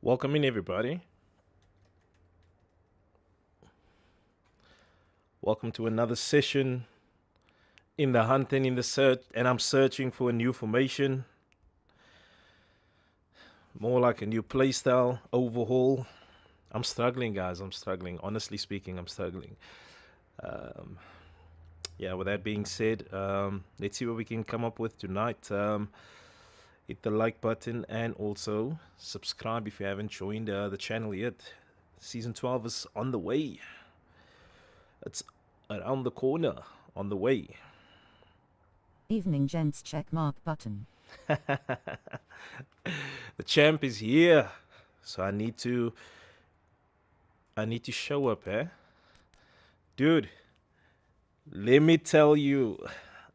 Welcome in, everybody. Welcome to another session in the hunt and in the search. And I'm searching for a new formation, more like a new playstyle overhaul. I'm struggling, guys. I'm struggling. Honestly speaking, I'm struggling. Um, yeah, with that being said, let's see what we can come up with tonight. Hit the like button and also subscribe if you haven't joined the channel yet. Season 12 is on the way. It's around the corner, on the way. Evening, gents. Check mark button. The champ is here, so I need to show up, eh? Dude, let me tell you.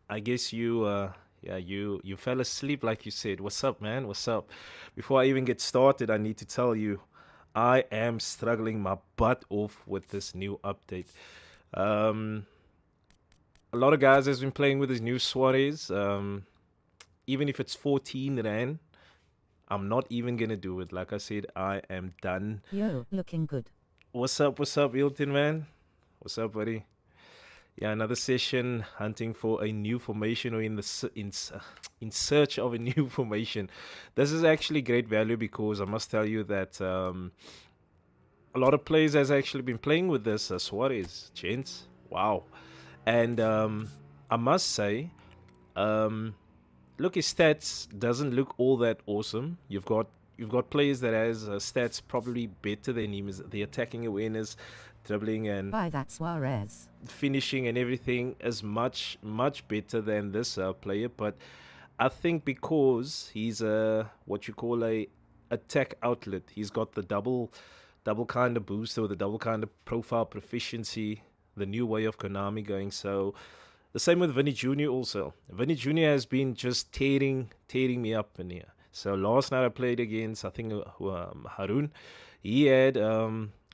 I guess you fell asleep like you said. What's up, man? What's up? Before I even get started, I need to tell you I am struggling my butt off with this new update. Um a lot of guys has been playing with this new Suarez. Even if it's 14 rand, I'm not even gonna do it. Like I said, I am done. Yo, looking good. What's up, Hilton, man? What's up, buddy? Yeah, another session hunting for a new formation or in search of a new formation. This is actually great value because I must tell you that a lot of players has actually been playing with this Suarez, gents. Wow. And I must say, um, look, his stats doesn't look all that awesome. You've got players that has stats probably better than him. Is the attacking awareness, dribbling and Buy that Suarez. finishing and everything is much better than this player. But I think because he's a what you call a attack outlet, he's got the double kind of boost or the double kind of profile proficiency. The new way of Konami going so. The same with Vinny Jr. also. Vinny Jr. has been just tearing me up in here. So last night I played against I think Harun. He had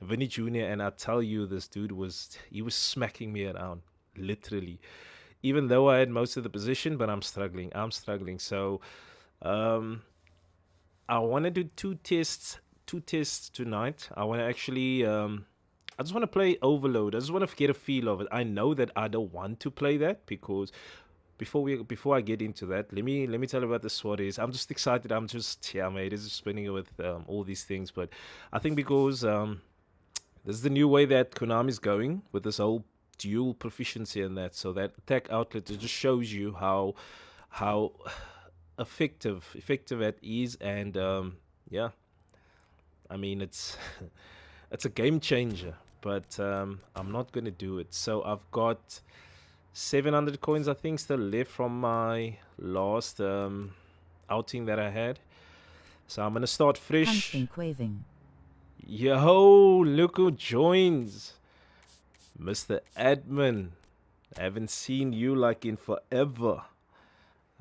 Vinny Jr. and I tell you this dude was smacking me around literally. Even though I had most of the position, but I'm struggling. I'm struggling. So um, I want to do two tests tonight. I want to actually I just want to play Overload. I just want to get a feel of it. I know that I don't want to play that because before I get into that, let me tell you about the SWAT is. I'm just excited. I'm just yeah, mate. It's just spinning with all these things. But I think because this is the new way that Konami's going with this whole dual proficiency and that. So that attack outlet it just shows you how effective it is, and yeah, I mean it's it's a game changer. But I'm not gonna do it. So I've got 700 coins, I think, still left from my last outing that I had. So I'm gonna start fresh. Hamstring quaving. Yo, look who joins, Mr. Admin. I haven't seen you like in forever.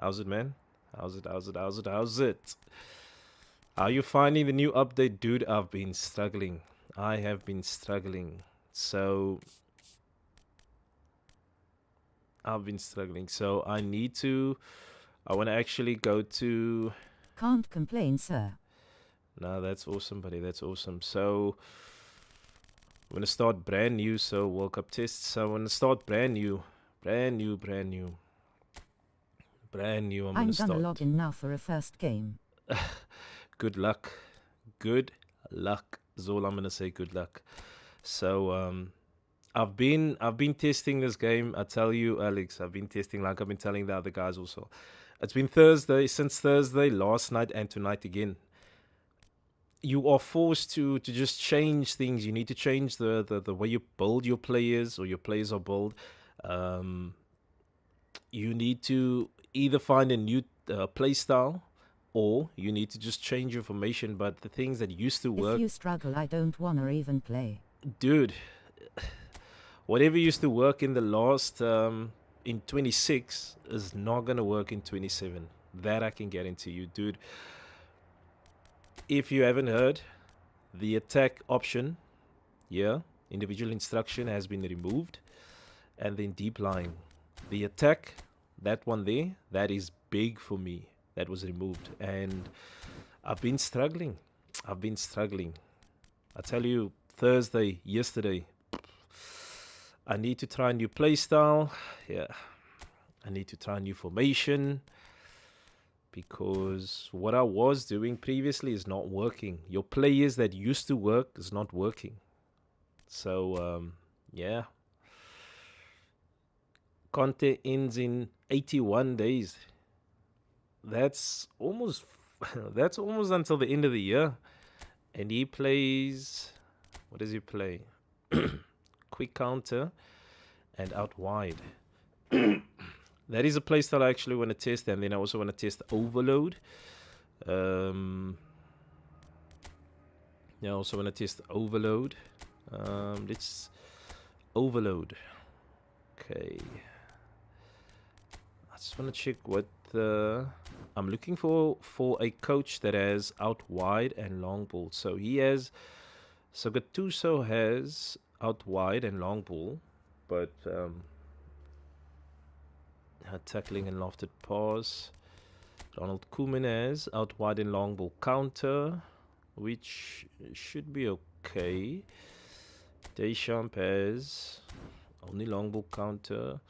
How's it, man? How's it? Are you finding the new update, dude? I've been struggling. I have been struggling. So I've been struggling. So I want to actually go to. Can't complain, sir. No, that's awesome, buddy. That's awesome. So I'm gonna start brand new. So World Cup tests. So I'm gonna start brand new, brand new. I'm I'm gonna gonna start. log in now for a first game. Good luck. Good luck. Is all I'm gonna say. Good luck. So I've been testing this game. I tell you, Alex, I've been testing like I've been telling the other guys also. It's been since Thursday, last night and tonight again. You are forced to just change things. You need to change the way you build your players or your players are built. Um, you need to either find a new play style or you need to just change your formation. But the things that used to If work, you struggle, I don't wanna even play. dude, whatever used to work in the last in 26 is not gonna work in 27. That I can guarantee you, dude. If you haven't heard, the attack option, yeah, individual instruction has been removed, and then deep line, the attack, that one there, that is big for me. That was removed, and I've been struggling. I've been struggling. I tell you, Thursday, yesterday, I need to try a new play style. Yeah, I need to try a new formation because what I was doing previously is not working. Your players that used to work is not working. So, yeah, Conte ends in 81 days. That's almost that's almost until the end of the year. And he plays, what does he play? Quick counter and out wide. That is a playstyle I actually want to test, and then I also want to test overload. Um, yeah, I also want to test overload. Let's overload. Okay. I just want to check what I'm looking for a coach that has out wide and long ball. So Gattuso has out wide and long ball, but tackling and lofted pass. Ronald Koeman has out wide and long ball counter, which should be okay. Deschamps has only long ball counter.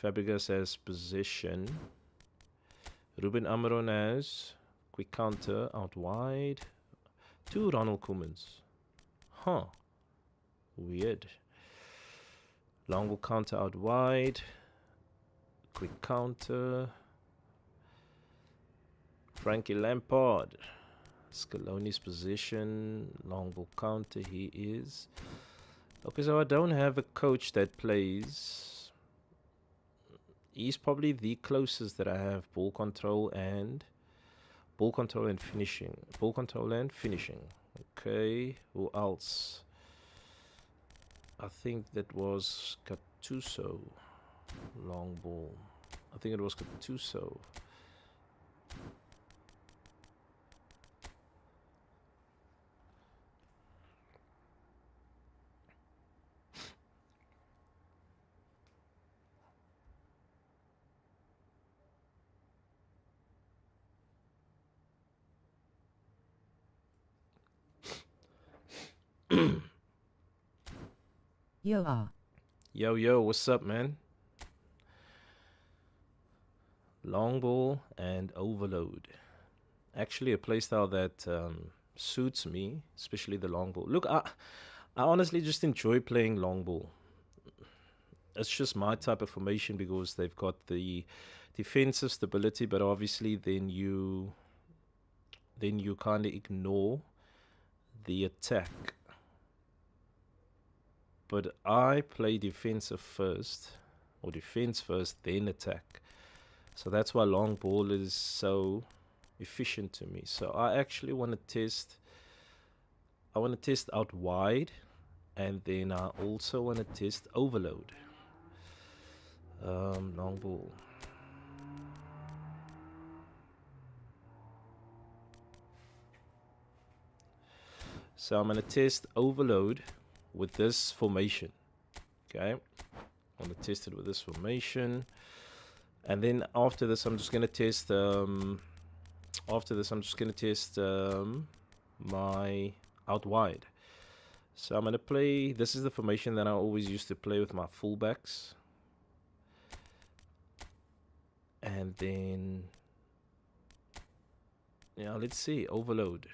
Fabregas has possession. Ruben Amorim has quick counter out wide. Two Ronald Koemans. Huh. Weird. Long ball counter out wide. Quick counter. Frankie Lampard. Scaloni's position. Long ball counter. He is. Okay, so I don't have a coach that plays. He's probably the closest that I have ball control and finishing. Ball control and finishing. Okay, who else? I think that was Gattuso. Long ball. I think it was Gattuso. Yo, what's up, man? Long ball and overload. Actually, a playstyle that suits me, especially the long ball. Look, I honestly just enjoy playing long ball. It's just my type of formation because they've got the defensive stability, but obviously then you kind of ignore the attack. But I play defensive first, or defense first, then attack. So that's why long ball is so efficient to me. So I actually want to test. I want to test out wide, and then I also want to test overload. Long ball. So I'm going to test overload with this formation. Okay, I'm going to test it with this formation, and then after this, I'm just going to test. After this, I'm just going to test my out wide. So I'm going to play. This is the formation that I always used to play with my fullbacks, and then let's see overload.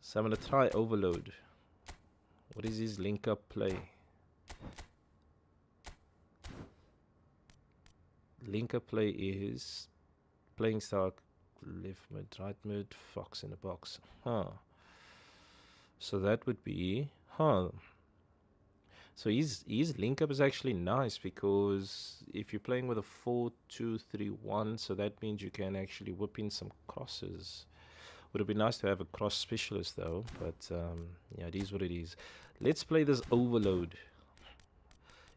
So I'm going to try overload. What is his link up play? Link up play is playing style left mid, right mid, fox in a box. So that would be So his link up is actually nice because if you're playing with a 4-2-3-1, so that means you can actually whip in some crosses. Would have been nice to have a cross specialist though, but yeah, it is what it is. Let's play this overload.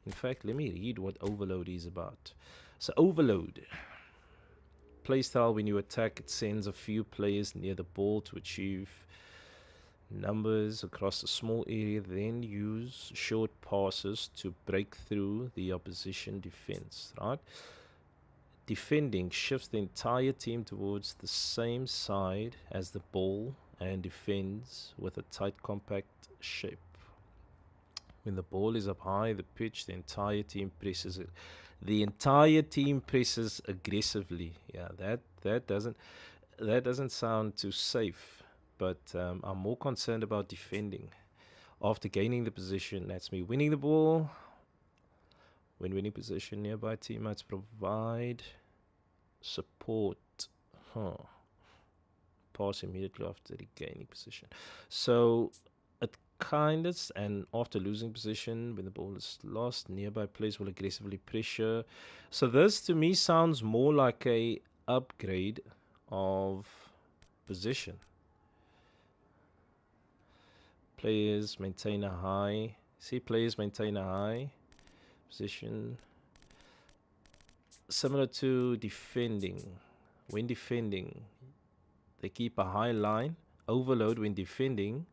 In fact, let me read what overload is about. So overload. Playstyle, when you attack, it sends a few players near the ball to achieve numbers across a small area, then use short passes to break through the opposition defense, right? Defending shifts the entire team towards the same side as the ball and defends with a tight, compact shape. When the ball is up high the pitch, the entire team presses it. The entire team presses aggressively. Yeah, that doesn't sound too safe. But I'm more concerned about defending. After gaining the position, that's me winning the ball. When winning position, nearby teammates provide support. Huh. Pass immediately after regaining position. So it kind of, and after losing position, when the ball is lost, nearby players will aggressively pressure. So this to me sounds more like a upgrade of position. Players maintain a high. See, players maintain a high position, similar to defending. When defending, they keep a high line. Overload when defending,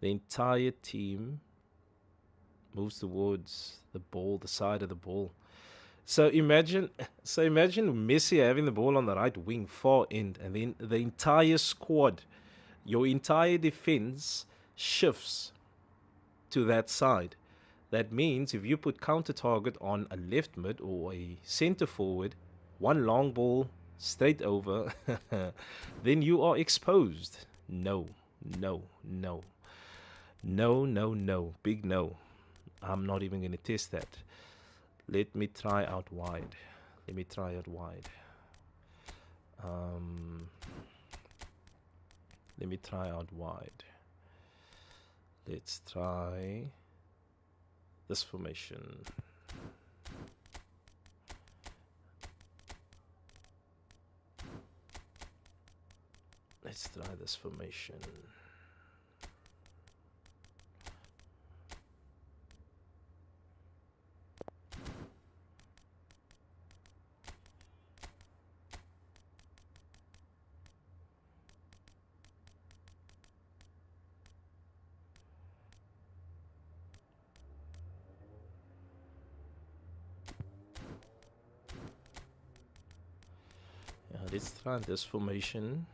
the entire team moves towards the ball, the side of the ball. So imagine, imagine Messi having the ball on the right wing, far end, and then the entire squad, your entire defense shifts to that side. That means if you put counter target on a left mid or a center forward, one long ball straight over, then you are exposed. No, no, no, no, no, no, big no. I'm not even going to test that. Let me try out wide. Let me try out wide. Um, Let me try out wide. Let's try this formation. Let's try this formation. Yeah, let's try this formation.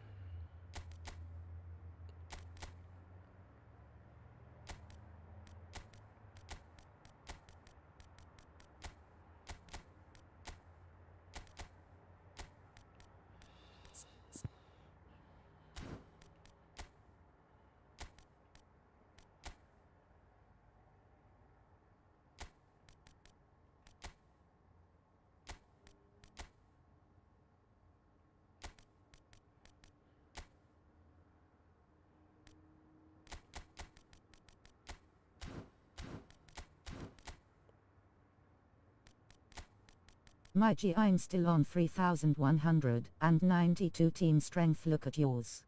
My I'm still on 3,192 team strength. Look at yours.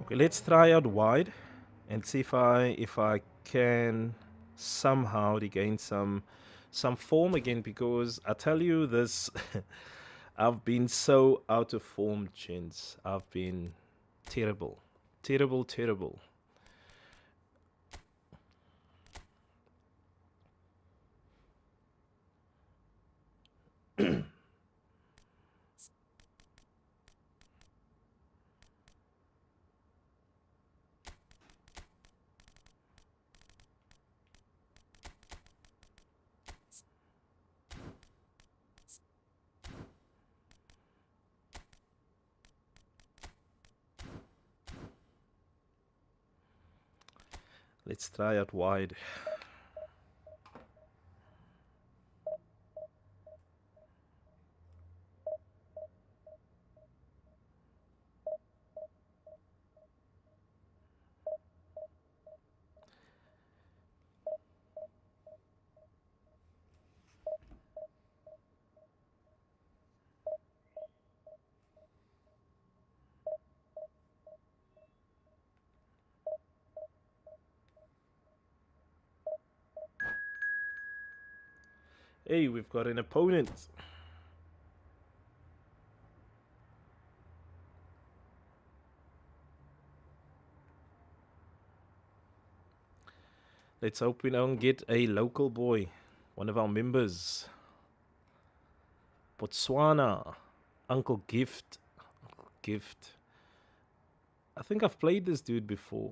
Okay, let's try out wide and see if I can somehow regain some form again, because I tell you this I've been so out of form, gents. I've been terrible. Terrible, terrible. Let's try out wide. Hey, we've got an opponent. Let's hope we don't get a local boy, one of our members. Botswana, Uncle Gift. Gift. I think I've played this dude before.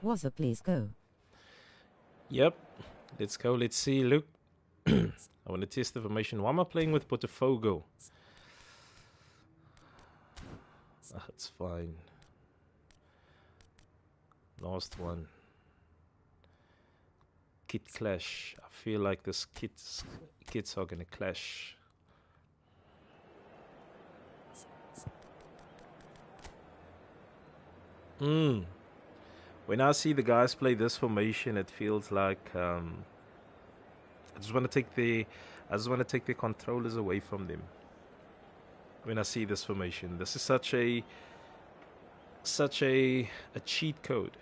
Wazza, please go. Yep. Let's go. Let's see. Look. I want to test the formation. Why am I playing with Botafogo? It's fine. Last one. Kit clash. I feel like this kits are gonna clash. When I see the guys play this formation, it feels like I just want to take the controllers away from them. When I see this formation, this is such a cheat code.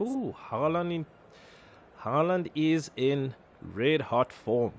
Ooh, Haaland is in red hot form.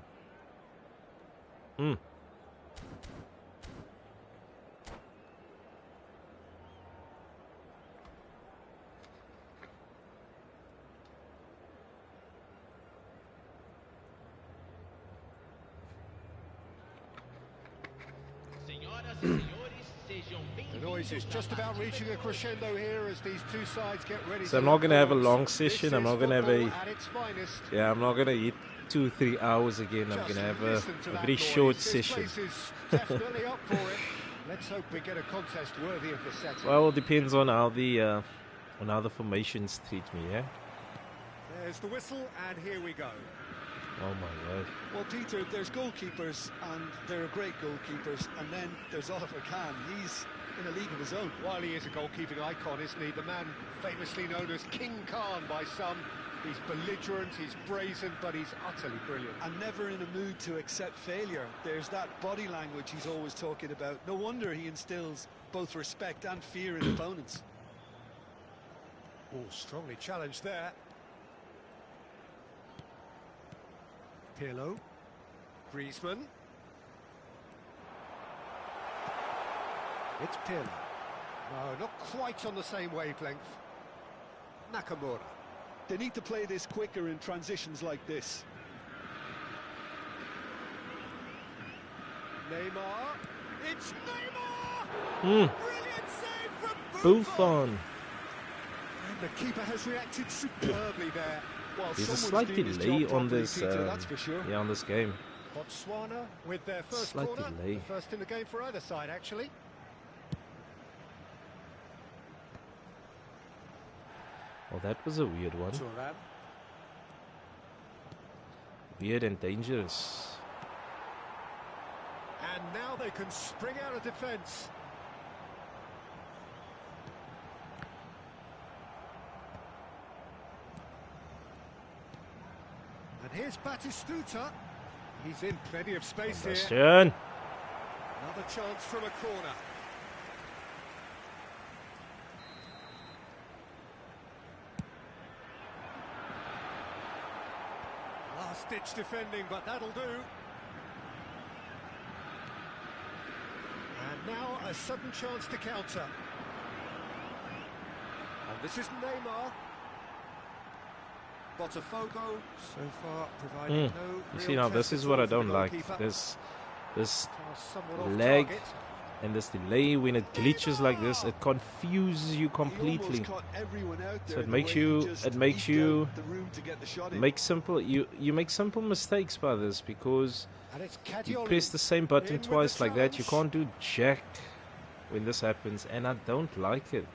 The noise is just about reaching a crescendo here as these two sides get ready. So I'm not gonna have a long session. I'm not gonna have I'm not gonna hit 2-3 hours again. I'm gonna have a very short session. Definitely up for it. Let's hope we get a contest worthy of the setting. Well, it depends on how the formations treat me. Yeah. There's the whistle, and here we go. Oh my word. Well, Peter, there's goalkeepers, and there are great goalkeepers, and then there's Oliver Kahn. He's in a league of his own. While he is a goalkeeping icon, isn't he? The man famously known as King Khan by some. He's belligerent, he's brazen, but he's utterly brilliant. And never in a mood to accept failure. There's that body language he's always talking about. No wonder he instills both respect and fear in opponents. Oh, strongly challenged there. Pirlo. Griezmann. It's Pirlo. No, not quite on the same wavelength. Nakamura. They need to play this quicker in transitions like this. Neymar. It's Neymar! Brilliant save from Buffon. And the keeper has reacted superbly there. Well, There's a someone's slight doing his delay job on properly, this, Peter, that's for sure. yeah, on this game. Botswana with their first Slight corner. delay. The first in the game for either side, actually. Well, that was a weird one. Thuram. Weird and dangerous. And now they can spring out of defence. And here's Batistuta. He's in plenty of space here. Sebastian. Another chance from a corner. Last-ditch defending, but that'll do. And now a sudden chance to counter. And this is Neymar. Botafogo so far providing no You see real now, test this is at what all I for the don't like. goalkeeper. This Pass somewhat off leg target. and this delay when it glitches like this, it confuses you He completely. almost caught everyone out there, So it the makes way he you, just it makes eked you out the room to get the shot in. make simple. You make simple mistakes by this because And it's you Kadiolu. press the same button in with twice the like that. You challenge. can't do jack when this happens, and I don't like it.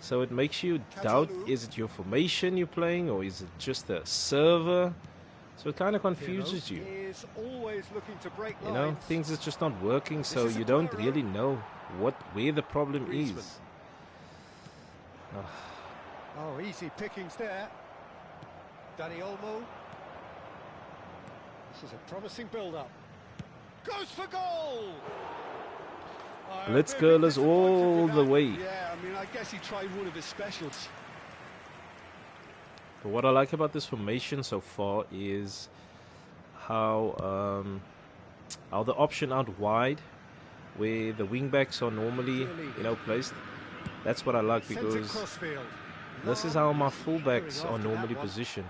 So it makes you doubt: Kadiolu. is it your formation you're playing, or is it just a server? So it kind of confuses you. Is always looking to break You know, lines. things is just not working, so is you don't Aguero. really know where the problem Griezmann. is. Ah, Oh, easy pickings there. Dani Olmo. This is a promising build-up. Goes for goal! Let's I'll be a go, bit let's disappointed all with the that. way. Yeah, I mean, I guess he tried one of his specials. But what I like about this formation so far is how the option out wide, where the wing backs are normally, placed. That's what I like Sends it because crossfield. this is Lam how my is fullbacks hearing are after normally that one. positioned.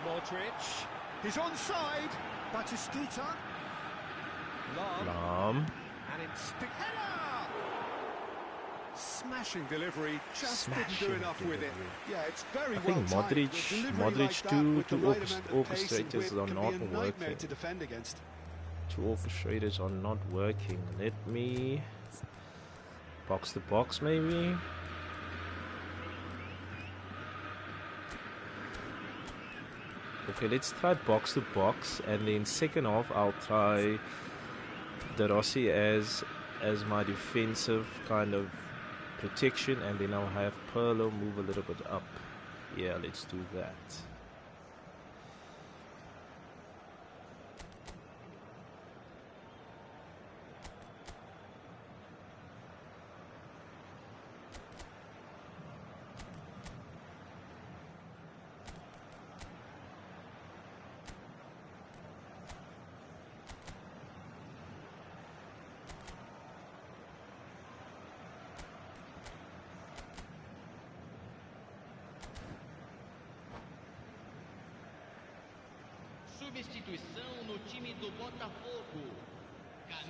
Modric. He's onside. Batistuta. Lam. Lam. And instinct header. Smashing delivery. Just didn't Smashing do enough with it. delivery. Yeah, it's very I well think timed. Modric- The delivery Modric like that to- with the to right amount of pace and orchestrators width are can not be a nightmare working. to defend against. Two orchestrators are not working. Let me box to box maybe. Okay, let's try box to box, and then second half I'll try De Rossi as my defensive kind of protection, and then I'll have Pirlo move a little bit up. Yeah, let's do that. Substituição no time do Botafogo.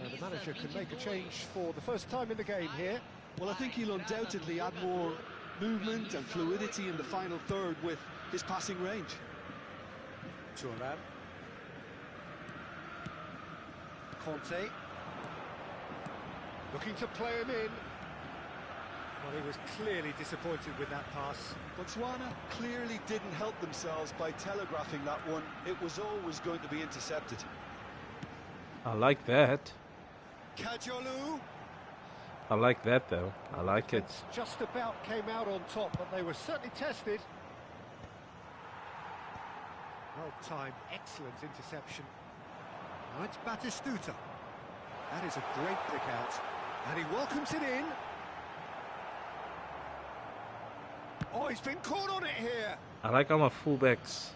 So the manager can make a change for the first time in the game here. Well, I think he'll undoubtedly add more movement and fluidity in the final third with his passing range. Thuram. Conte. Looking to play him in. Well, he was clearly disappointed with that pass. Botswana clearly didn't help themselves by telegraphing that one. It was always going to be intercepted. I like that. Kadiolu. I like that though. I like it. Defence just about came out on top, but they were certainly tested. Well timed, excellent interception. Now it's Batistuta. That is a great pick out. And he welcomes it in. Oh, he's been caught on it here. I like how my fullbacks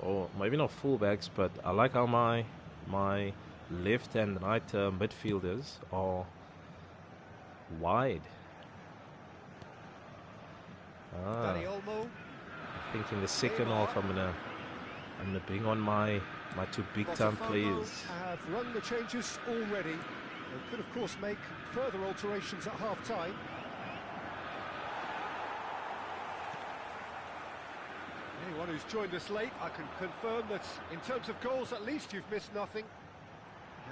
or maybe not fullbacks, but I like how my left and right midfielders are wide. Danny Olmo. I think in the second half I'm gonna bring on my two big time players. Have run the changes already. They could of course make further alterations at half time. Anyone who's joined us late, I can confirm that in terms of goals at least you've missed nothing.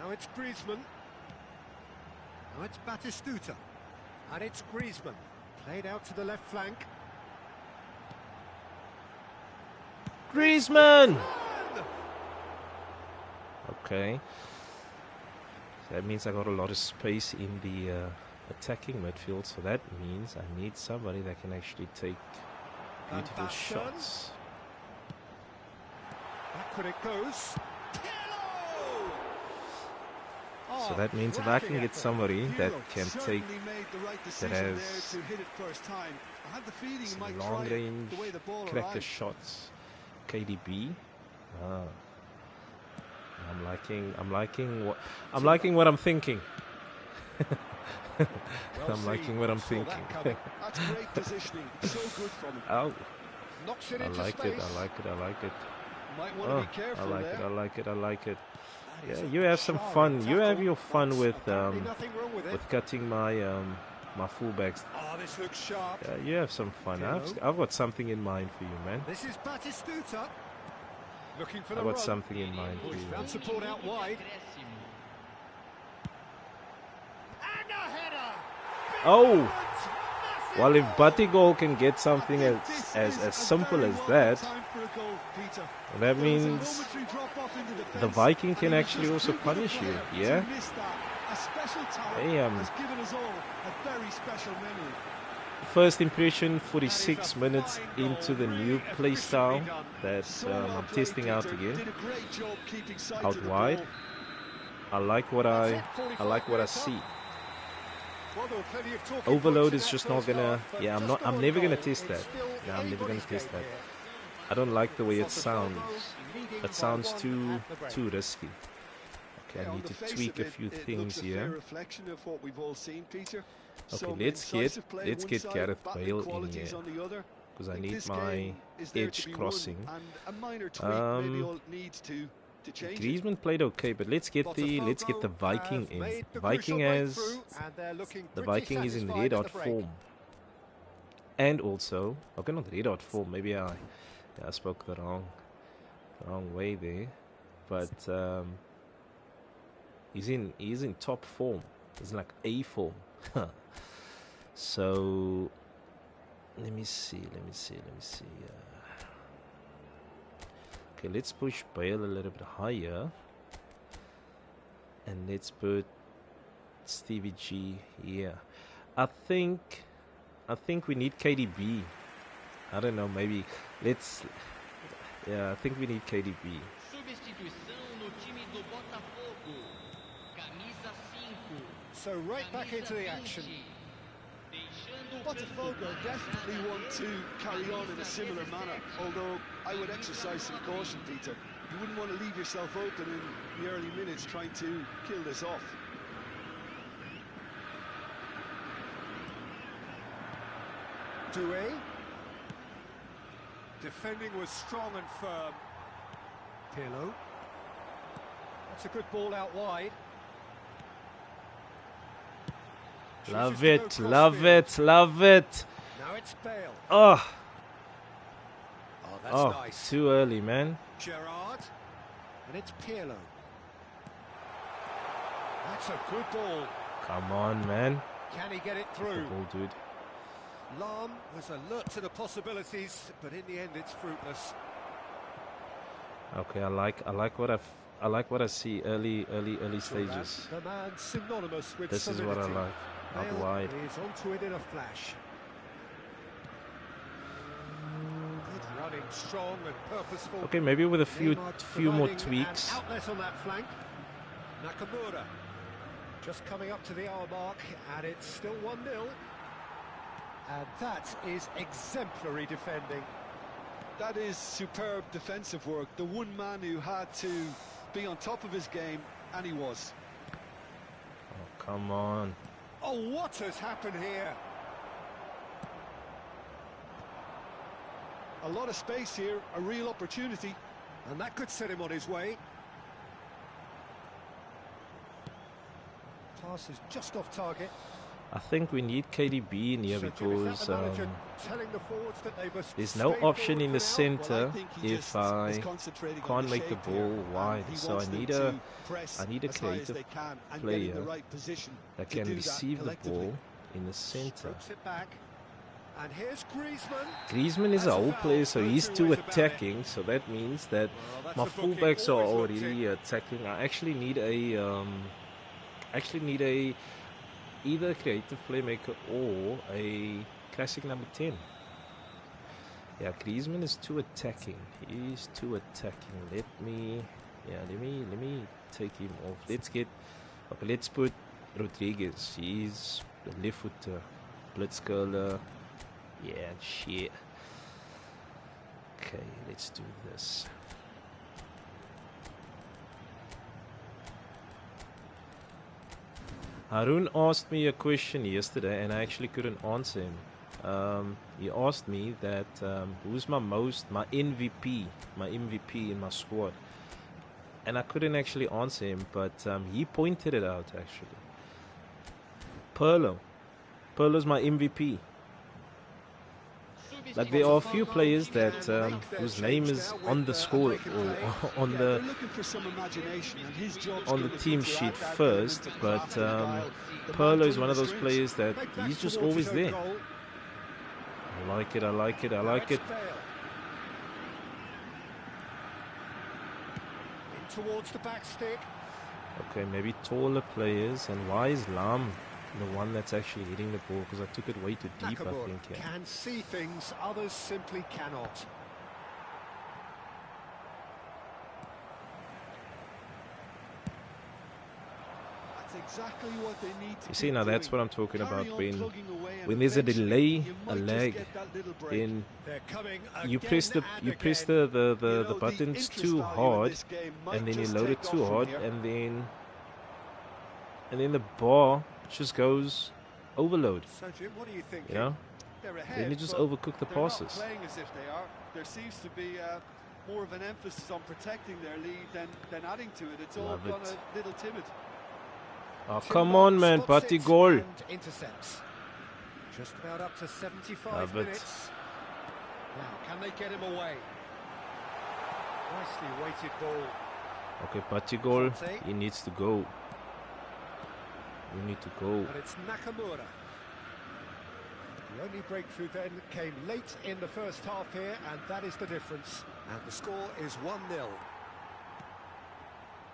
Now it's Griezmann. Now it's Batistuta. And it's Griezmann. Played out to the left flank. Griezmann! Okay. That means I got a lot of space in the attacking midfield, so that means I need somebody that can actually take beautiful shots. Backward it goes. So that means if I can get somebody that can take, that has some long range cracker shots, KDB. I'm liking what I'm thinking. I'm liking what I'm thinking. That's great positioning. So good from him. Oh, Knocks it I into like space. it. I like it. I like it. Might want to be careful I like there. it. I like it. I like it. That is Yeah, a you have some charming fun. You have tackle. your fun with Apparently nothing wrong with it. cutting my my fullbacks. Oh, this looks sharp. Yeah, you have some fun. I've got something in mind for you, man. This is Batistuta. Looking for the I've got run. something in mind for He's you. found support out wide. And a header. Oh, well, if Batigol can get something as simple as that, that means the Viking can actually also punish you. Yeah. Hey, first impression, 46 minutes into the new play style that I'm testing out again. Out wide. I like what I see. Overload is just not gonna. Yeah, I'm never gonna test that. No, I'm never gonna test that. I don't like the way it sounds. It sounds too risky. Okay, I need to tweak a few things here. Okay, let's get Gareth Bale in here because I need my edge crossing. Griezmann played okay, but let's get the Viking in. The Viking is in red hot form, and also okay, not red hot form. Maybe I spoke the wrong way there, but he's in top form. It's like A form. So let me see. Okay, let's push Bale a little bit higher, and let's put Stevie G here. I think we need KDB. I don't know. Maybe let's. Yeah, I think we need KDB. Substituição no time do Botafogo. Camisa 5. So right back into the action. Botafogo definitely want to carry on in a similar manner, although I would exercise some caution, Peter. You wouldn't want to leave yourself open in the early minutes trying to kill this off. Doué. Defending was strong and firm. Pirlo. That's a good ball out wide. Love it, love it, love it. Now it's Bale. Oh, Oh, that's nice. too early, man. Gerrard. And it's Pirlo. That's a good ball. Come on, man. Can he get it The through? ball, dude. Lahm was alert to the possibilities, but in the end it's fruitless. Okay, I like what I see early stages. The man synonymous with This is what I solidity. like. Out Bale wide. is onto it in a flash. Good running, strong and purposeful. Okay, maybe with a few more Providing an tweaks. outlet on that flank. Nakamura just coming up to the hour mark, and it's still 1-0. And that is exemplary defending. That is superb defensive work. The one man who had to be on top of his game, and he was. Oh, come on. Oh, what has happened here? A lot of space here, a real opportunity. And that could set him on his way. Pass is just off target. I think we need KDB in here So, Jim, is that because the manager telling the forwards that they must there's no stay option forward in the for now? center Well, I think he if just I is concentrating on can't the make the shape ball here, and wide. he So I wants them need to a press I need a as high as creative they can and get in player the right position that to can do receive the collectively. ball in the center. Strokes it back. And here's Griezmann. Griezmann is a That's a whole foul, player, so no he's two too ways about it. attacking. So that means that Well, that's my a booking fullbacks are always looked already in. attacking. I actually need a either a creative playmaker or a classic number 10. Yeah, Griezmann is too attacking. He's too attacking. Let me take him off. Let's put Rodriguez. He's a left footer, blitzcurler. Yeah, shit. Okay, let's do this. Harun asked me a question yesterday and I actually couldn't answer him. He asked me that who's my MVP in my squad. And I couldn't actually answer him, but he pointed it out actually. Pirlo's my MVP. Like there are a few players that whose name is on the score or on Yeah, the they're looking for some imagination, and his job's on the gonna team be to sheet add that first, element of but craft and guile. The man Pirlo is pulling one of the those strings. players that Make back he's just towards always his own there. goal. I like it. I Now like it's it. Bale. In towards the back stick. Okay, maybe taller players. And why is Lam the one that's actually hitting the ball? Because I took it way too deep, I Nakamura think. Yeah. can see things others simply cannot. That's exactly what they need to You see, keep now that's doing. what I'm talking Carry about. on When plugging away, and there's a eventually delay, you a might just lag, get that little break. then They're coming you again press and the again. the You know, buttons interest too value in hard, this game might and then you just load it take too off from hard, here. and then the bar just goes overload. So Jim, what do you think? You know, They're then ahead, you just but overcook the they're not passes. playing as if they are. There seems to be more of an emphasis on protecting their lead than adding to it. It's all Love gone it. a little timid. Oh, Timber come on, man. spots Party it goal. and intercepts. Just about up to 75 Love it. minutes. Now, can they get him away? Nicely weighted ball. Okay, party goal. Conte. He needs to go. You need to go. But it's Nakamura. The only breakthrough then came late in the first half here, and that is the difference. And the score is 1-0.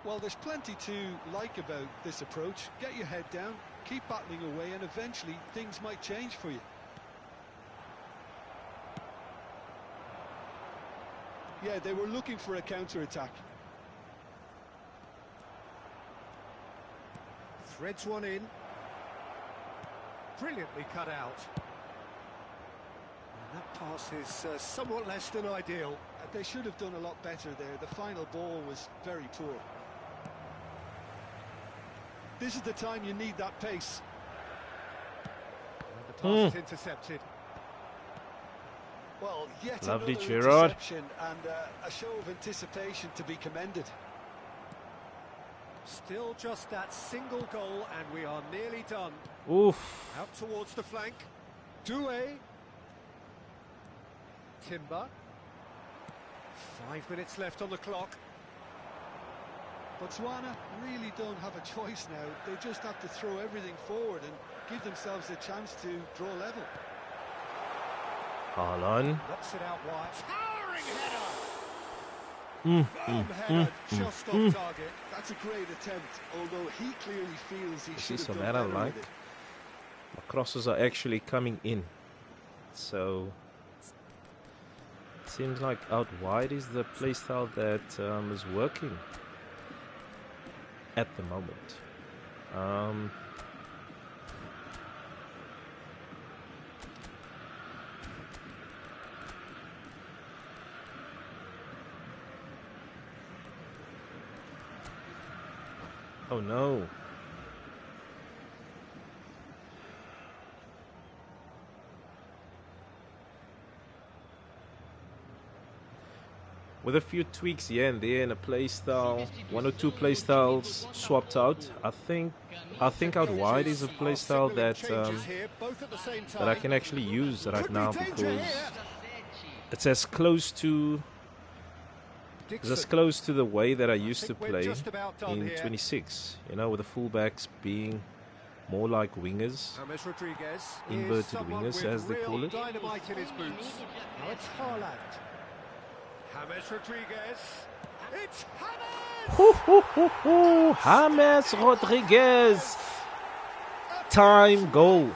Well, there's plenty to like about this approach. Get your head down, keep battling away, and eventually things might change for you. Yeah, they were looking for a counter-attack. Threads one in. Brilliantly cut out. And that pass is somewhat less than ideal. They should have done a lot better there. The final ball was very poor. This is the time you need that pace. And the pass is intercepted. Well, yet Lovely, another Gerrard. interception and a show of anticipation to be commended. Still just that single goal, and we are nearly done. Oof. Out towards the flank. Doué. Timber. 5 minutes left on the clock. Botswana really don't have a choice now. They just have to throw everything forward and give themselves a chance to draw level. Haaland. Knocks it out wide. Towering header! Firm header, just off target. That's a great attempt, although he clearly feels he See, should so have that done I better like. with it. My crosses are actually coming in. So it seems like out wide is the playstyle that is working at the moment. Oh no. With a few tweaks here and there in a play style, one or two play styles swapped out. I think out wide is a play style that I can actually use right now because it's as close to the way that I used to play in 26. You know, with the fullbacks being more like wingers, inverted wingers as they call it. Dynamite in his boots. Now it's Haaland. James Rodriguez. It's James! James Rodriguez. Time goal.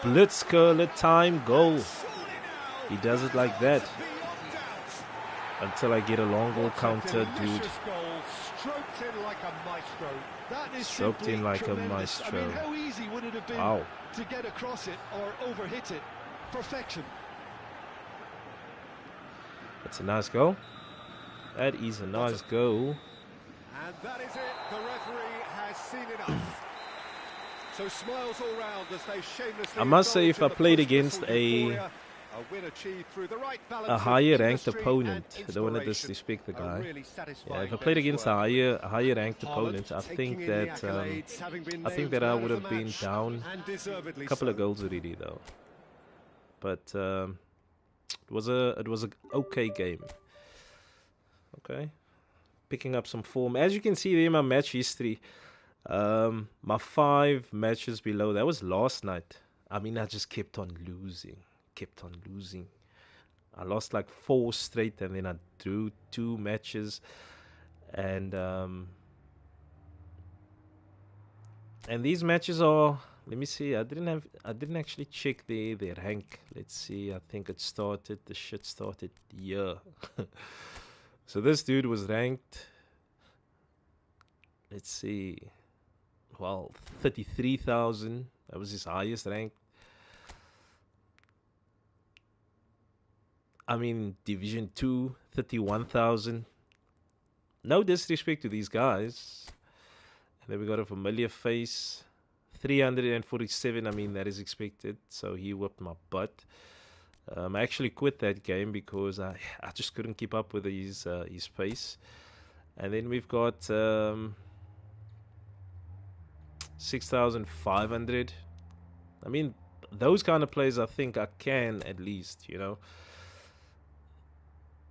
Blitzcurler time goal. He does it like that. Until I get a long ball counter, dude. Stroked in like a maestro. That is Stroked in like a maestro. I mean, how easy would it have been to get across it or overhit it? Perfection. That's a nice goal. That is a nice goal. And that is it. The referee has seen enough. So smiles all round as they shamelessly. I must say, if I played against a higher ranked opponent, I don't want to disrespect the guy. Yeah, if I played against a higher ranked opponent, I think that I would have been down a couple of goals already, though. But it was a okay game. Okay, picking up some form. As you can see there in my match history, my 5 matches below, that was last night. I mean, I just kept on losing. I lost like 4 straight, and then I drew 2 matches, and these matches are. Let me see. I didn't actually check their rank. Let's see. I think the shit started here. So this dude was ranked. Let's see. Well, 33,000. That was his highest rank. I mean, Division 2, 31,000. No disrespect to these guys. And then we got a familiar face. 347, I mean, that is expected. So he whipped my butt. I actually quit that game because I just couldn't keep up with his pace. And then we've got 6,500. I mean, those kind of plays I think I can at least,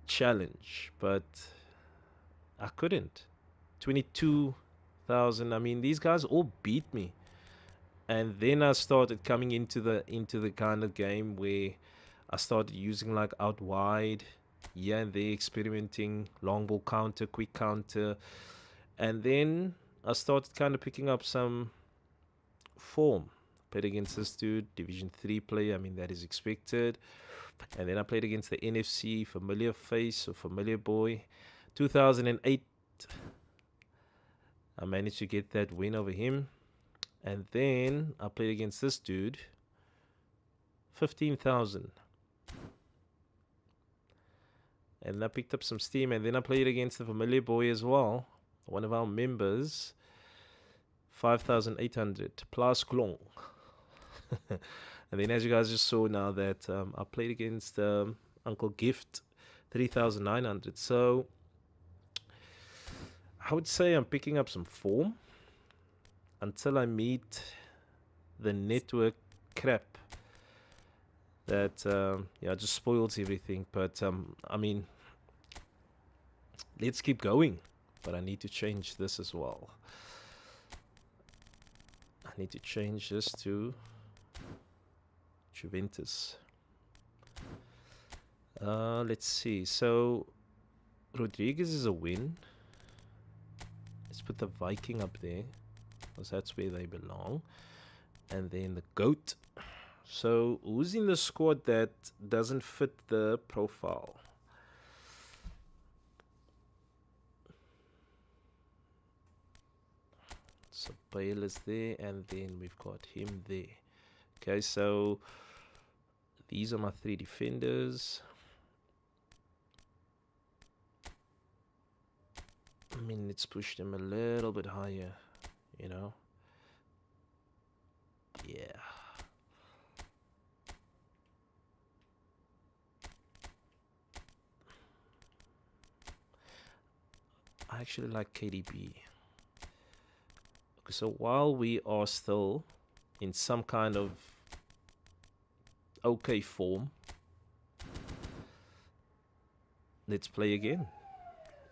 challenge. But I couldn't. 22,000. I mean, these guys all beat me. And then I started coming into the kind of game where I started using like out wide, here and there, experimenting, long ball counter, quick counter, and then I started kind of picking up some form. Played against this dude, Division 3 player, I mean that is expected. And then I played against the NFC, familiar face or familiar boy. 2008, I managed to get that win over him. And then I played against this dude, 15,000. And I picked up some steam, and then I played against the familiar boy as well, one of our members, 5,800 plus Klong. And then as you guys just saw now that I played against Uncle Gift, 3,900. So I would say I'm picking up some form until I meet the network crap that just spoils everything. But I mean, let's keep going. But I need to change this as well. I need to change this to Juventus. Let's see. So Rodriguez is a win. Let's put the Viking up there, because that's where they belong. And then the GOAT. So who's in the squad that doesn't fit the profile? So Bale is there, and then we've got him there. Okay, so these are my 3 defenders. I mean, let's push them a little bit higher, you know? Yeah. I actually like KDB. Okay, so while we are still in some kind of okay form, let's play again.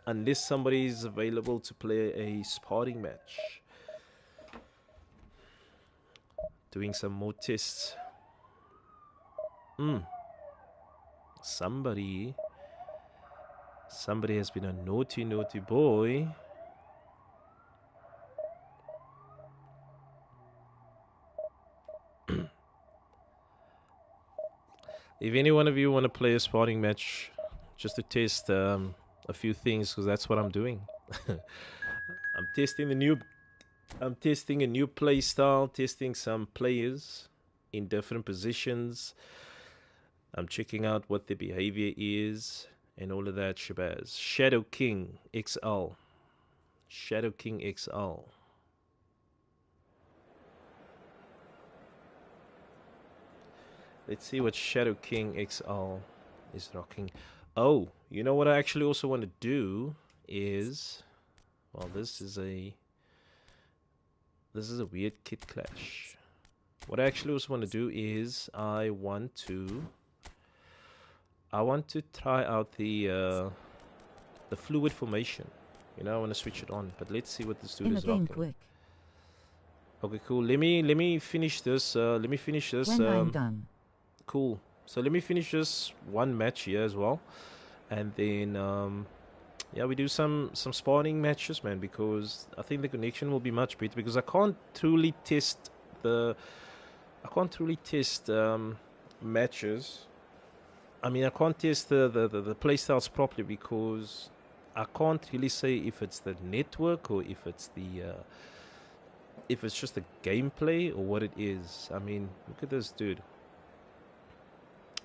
Unless somebody is available to play a sparring match. Doing some more tests. Somebody has been a naughty boy. If any one of you want to play a sparring match, just to test a few things, because that's what I'm doing. I'm testing a new play style, testing some players in different positions. I'm checking out what the behavior is and all of that shabazz. Shadow King XL. Shadow King XL. Let's see what Shadow King XL is rocking. Oh, you know what I actually also want to do is, well, this is a weird kit clash. What I actually also want to do is I want to try out the fluid formation. You know, I want to switch it on, but let's see what this dude is rocking. Quick. Okay, cool. Let me finish this. When I'm done. Cool. So let me finish this one match here as well, and then yeah, we do some sparring matches, man, because I think the connection will be much better, because I can't truly test matches. I mean, I can't test the playstyles properly, because I can't really say if it's the network or if it's just the gameplay or what it is. I mean, look at this dude.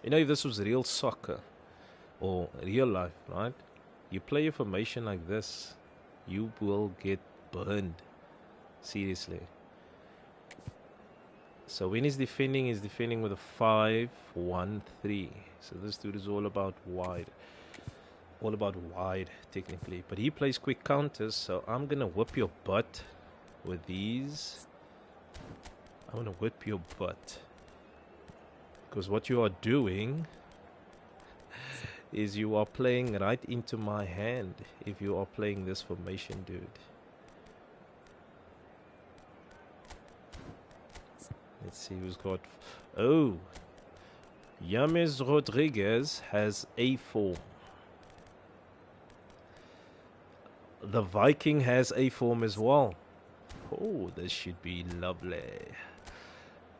You know, if this was real soccer or real life, right? You play a formation like this, you will get burned. Seriously. So when he's defending with a 5-1-3. So this dude is all about wide. All about wide, technically. But he plays quick counters, so I'm going to whip your butt with these. I'm going to whip your butt. Because what you are doing is you are playing right into my hand if you are playing this formation, dude. Let's see who's got... Oh! James Rodriguez has a form. The Viking has a form as well. Oh, this should be lovely.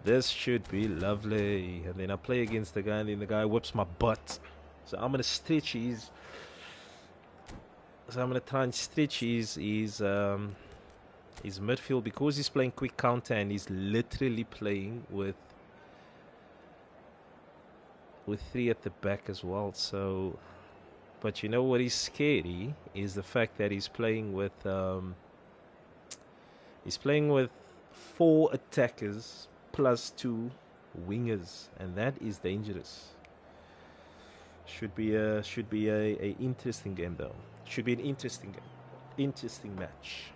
This should be lovely. And then I play against the guy, and then the guy whips my butt. So I'm gonna stretch his. So I'm gonna try and stretch his midfield, because he's playing quick counter and he's literally playing with 3 at the back as well. So, but you know what is scary is the fact that he's playing with 4 attackers plus 2 wingers, and that is dangerous. Should be a interesting game though. Should be an interesting match.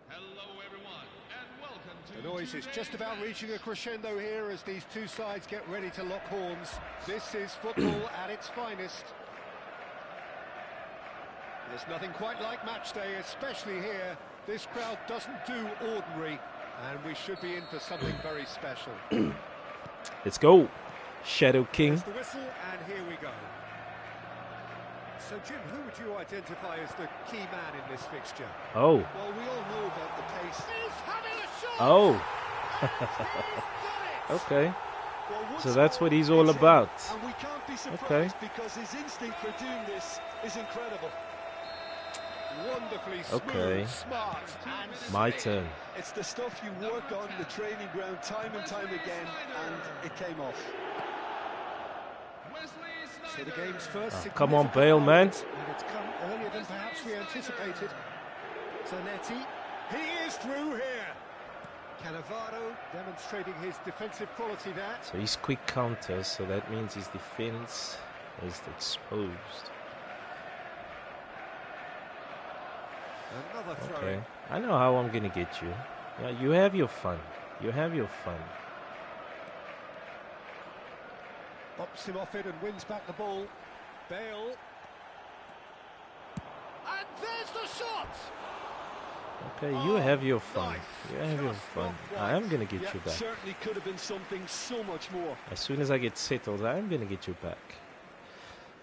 Hello everyone, and welcome to The noise is just about reaching a crescendo here as these two sides get ready to lock horns. This is football at its finest. There's nothing quite like match day, especially here. This crowd doesn't do ordinary, and we should be in for something very special. Let's go, Shadow King. There's the whistle, and here we go. So, Jim, who would you identify as the key man in this fixture? Oh. Well, we all know about the pace. He's having a shot! Oh. He's done it! Okay. Well, So that's what he's all about. And we can't be surprised, Okay. because his instinct for doing this is incredible. Wonderfully smooth, Okay. smart, and My slick. turn. It's the stuff you work on the training ground time and time again, and it came off. So the game's first come on, significant Bale, man. moment, and it's come earlier than perhaps we anticipated. Zanetti, he is through here. Cannavaro demonstrating his defensive quality there. So he's quick counters, so that means his defense is exposed. Another throw. Okay, I know how I'm gonna get you. Yeah, you have your fun. You have your fun. Bops him off it and wins back the ball. Bale. And there's the shot! Okay, you have your fun. Nice. You have your Just fun. not I am gonna get Yeah, you back. certainly could have been something so much more. As soon as I get settled, I am gonna get you back.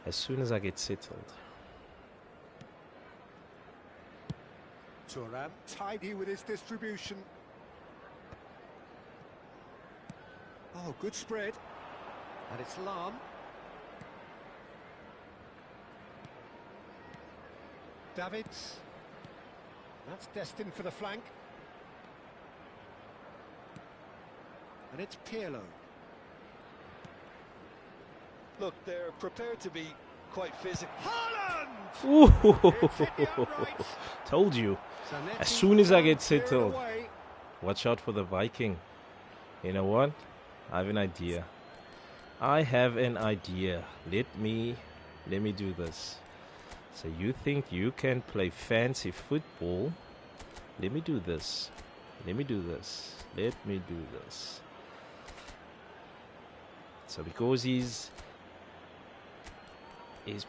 As soon as I get settled. Thuram tidy with his distribution. Oh, good spread. And it's Lam. Davids. That's destined for the flank. And it's Pirlo. Look, they're prepared to be quite physical. Haaland! Ooh, It's hit the uprights. told you. Zanetti As soon as I get clear settled, away. watch out for the Viking. You know what? I have an idea. I have an idea. Let me do this. So you think you can play fancy football? Let me do this. Let me do this. Let me do this. So because he's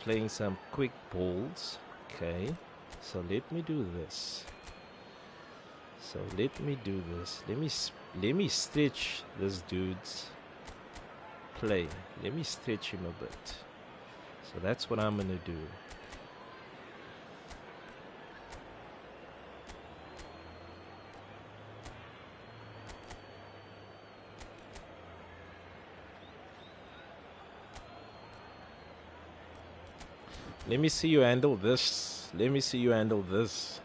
playing some quick balls, okay? So let me do this. So let me do this. Let me stretch this dude's play. Let me stretch him a bit. So that's what I'm gonna do. Let me see you handle this. Let me see you handle this.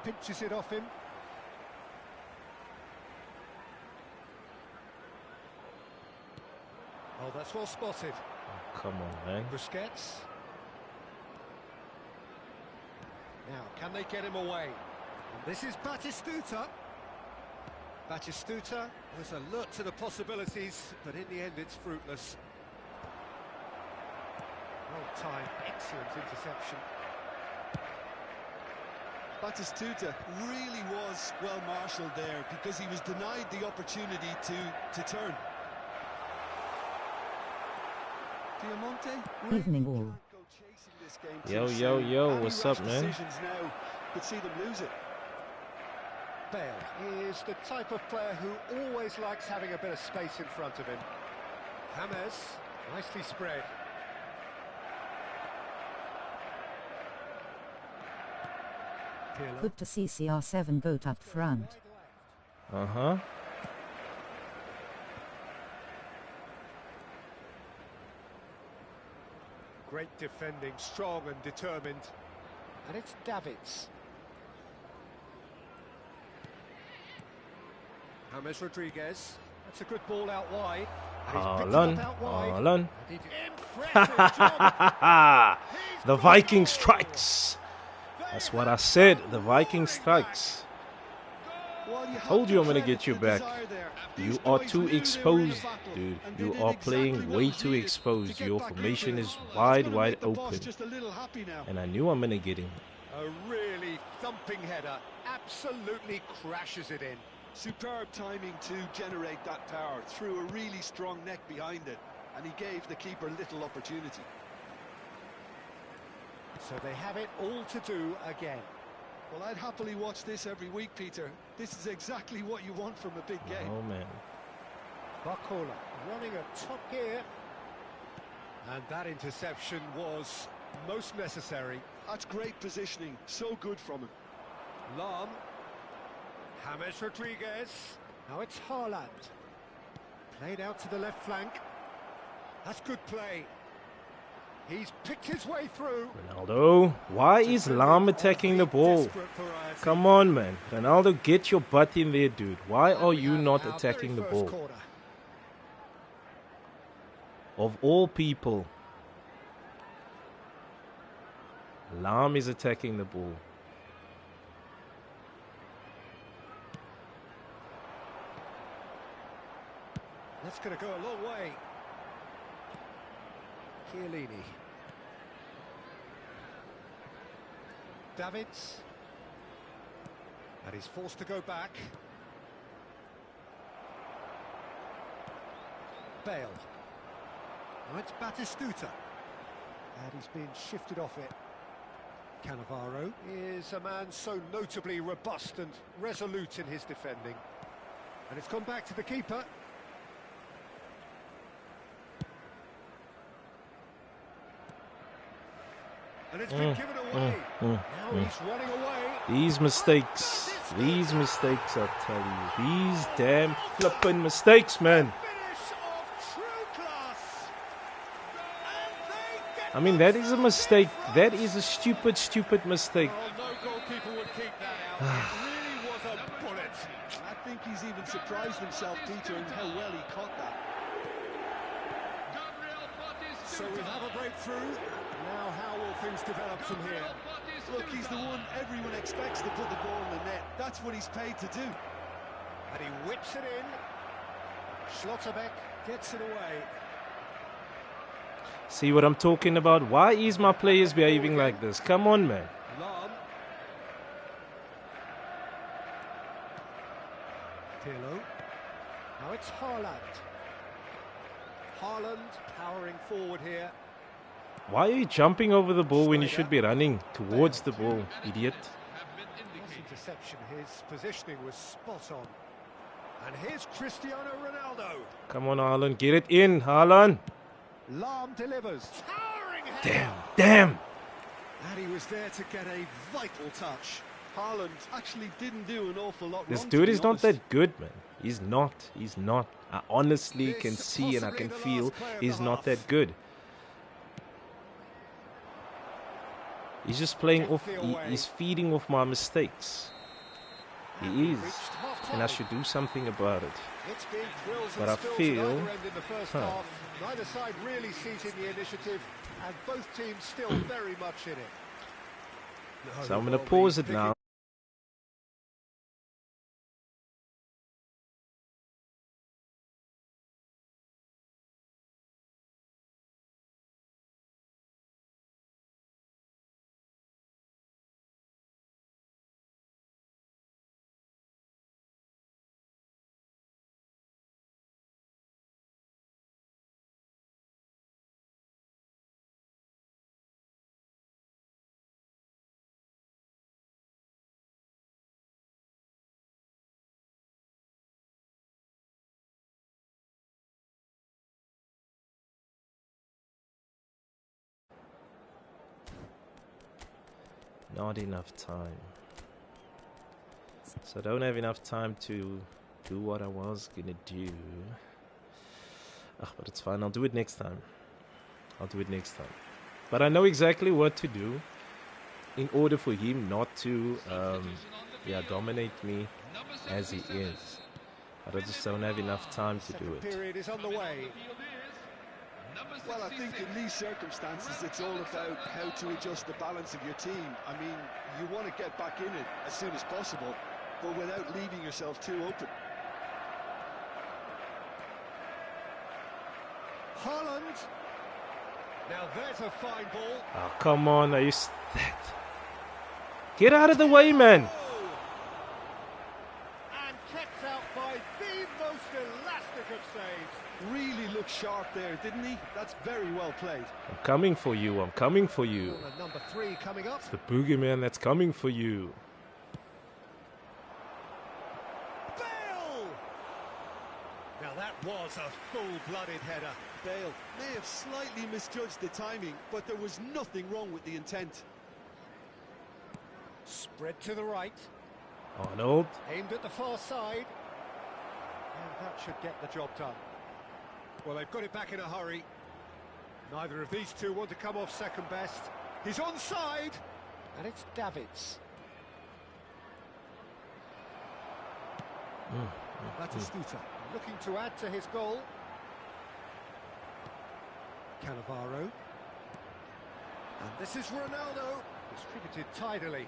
Pinches it off him. Oh, that's well spotted. Oh, come on, man. Busquets. Now, can they get him away? And this is Batistuta. Batistuta was alert to the possibilities, but in the end it's fruitless. Well timed, excellent interception. Batistuta really was well marshalled there because he was denied the opportunity to turn. Diamante? Evening all. Can't go chasing this game Yo, too yo, soon. yo, Any what's rash up, man? decisions now could see them lose it. Bale is the type of player who always likes having a bit of space in front of him. James, nicely spread. Pirlo. Good to see CR7 boat up front. Uh-huh. Great defending, strong and determined. And it's Davids. James Rodriguez. That's a good ball out wide. And he's picked it Haaland. up out wide. Haaland. And he did impressive job. The Viking strikes. That's what I said. The Viking strikes. Well, you Told have you to I'm gonna credit get you the back. desire there. You These are boys too knew they were in a exposed, battle, dude. and they You did are exactly playing what way was too needed exposed. to get Your back formation into is it. wide, It's gonna wide make the boss open. just a little happy now. And I knew I'm gonna get him. A really thumping header. Absolutely crashes it in. Superb timing to generate that power through a really strong neck behind it, and he gave the keeper little opportunity. So they have it all to do again. Well, I'd happily watch this every week, Peter. This is exactly what you want from a big game. Oh man. Barcola running at top gear. And that interception was most necessary. That's great positioning, so good from him. Lam. James Rodriguez. Now it's Haaland. Played out to the left flank. That's good play. He's picked his way through. Ronaldo. Why is Lam attacking the ball? Come on, man. Ronaldo, get your butt in there, dude. Why are you not attacking the ball? Of all people. Lam is attacking the ball. That's going to go a long way. Chiellini. Davids. And he's forced to go back. Bale. Now it's Batistuta. And he's been shifted off it. Cannavaro is a man so notably robust and resolute in his defending. And it's gone back to the keeper. And it's been given away. Now he's running away. These mistakes, I tell you. These damn flippin' mistakes, man. Finish of true class. And they get I mean, that is a mistake. That is a stupid mistake. Oh, no goalkeeper would keep that out. It really was a bullet. I think he's even surprised himself, Peter, in how well he caught that. So we have a breakthrough. Now how will things develop from here? Look, he's the one everyone expects to put the ball in the net. That's what he's paid to do. And he whips it in. Schlotterbeck gets it away. See what I'm talking about? Why is my players behaving like this? Come on, man. Lam. Pirlo. Now it's Haaland. Haaland powering forward here. Why are you jumping over the ball when you should be running towards the ball, idiot? Nice interception. His positioning was spot on. And here's Cristiano Ronaldo. Come on, Haaland. Get it in, Haaland. Lam delivers. Towering header. Damn. And he was there to get a vital touch. Haaland actually didn't do an awful lot This wrong, dude to be is not honest. that good, man. He's not. I honestly can This see and I can possibly the feel last play of he's the not half. that good. He's just playing off, he's feeding off my mistakes. He is. And I should do something about it. It's been thrills But and I spills feel- at either end in the first half. Neither side really seizing the initiative, and both teams still very much in it. So I'm going to pause it now. Not enough time. So I don't have enough time to do what I was gonna do. But it's fine. I'll do it next time. But I know exactly what to do in order for him not to dominate me as he is. But I just don't have enough time to do Second it. period is underway. Well, I think in these circumstances, it's all about how to adjust the balance of your team. I mean, you want to get back in it as soon as possible, but without leaving yourself too open. Haaland. Now there's a fine ball. Oh, come on. Get out of the way, man. And kept out by the most elastic of saves. Really looked sharp there, didn't he? That's very well played. I'm coming for you. Well, and number 3 coming up. It's the boogeyman that's coming for you. Bale! Now that was a full-blooded header. Bale may have slightly misjudged the timing, but there was nothing wrong with the intent. Spread to the right. Arnold. Aimed at the far side. And that should get the job done. Well, they've got it back in a hurry. Neither of these two want to come off second best. He's onside. And it's Davids. Batistuta looking to add to his goal. Cannavaro. And this is Ronaldo, distributed tidily.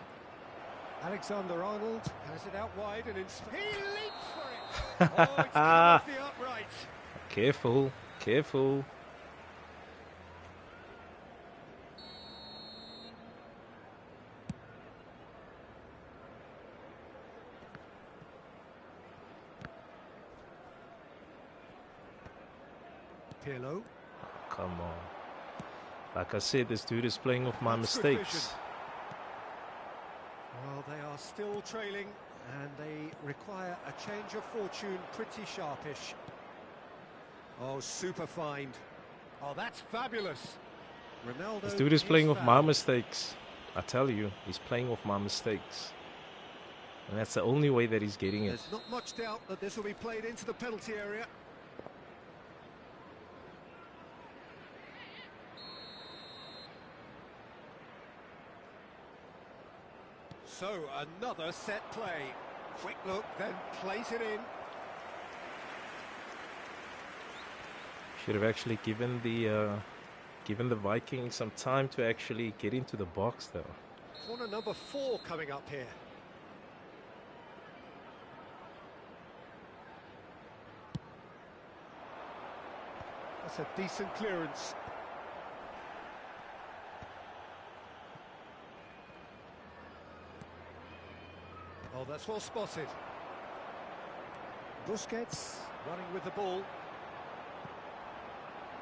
Alexander-Arnold has it out wide and he leaps for it. Oh, it's come off the upright. Careful, careful. Pirlo. Come on. Like I said, this dude is playing off my mistakes. Well, they are still trailing, and they require a change of fortune pretty sharpish. Oh, super find. Oh, that's fabulous. Ronaldo. This dude is playing off my mistakes. I tell you, he's playing off my mistakes. And that's the only way that he's getting it. There's not much doubt that this will be played into the penalty area. So, another set play. Quick look, then place it in. Should have actually given the Vikings some time to actually get into the box, though. Corner number 4 coming up here. That's a decent clearance. Oh, that's well spotted. Busquets running with the ball.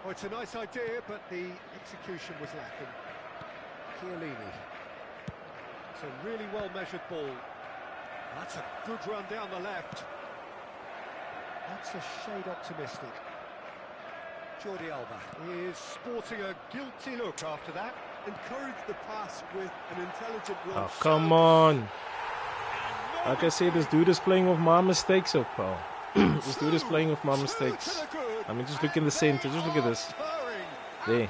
Oh, it's a nice idea, but the execution was lacking. Chiellini. It's a really well-measured ball. That's a good run down the left. That's a shade optimistic. Jordi Alba is sporting a guilty look after that. Encourage the pass with an intelligent run. Oh, come on. Like I said, this dude is playing off my mistakes, oh, pal. This dude is playing off my mistakes. I mean, just look in the center. Just look at this. There.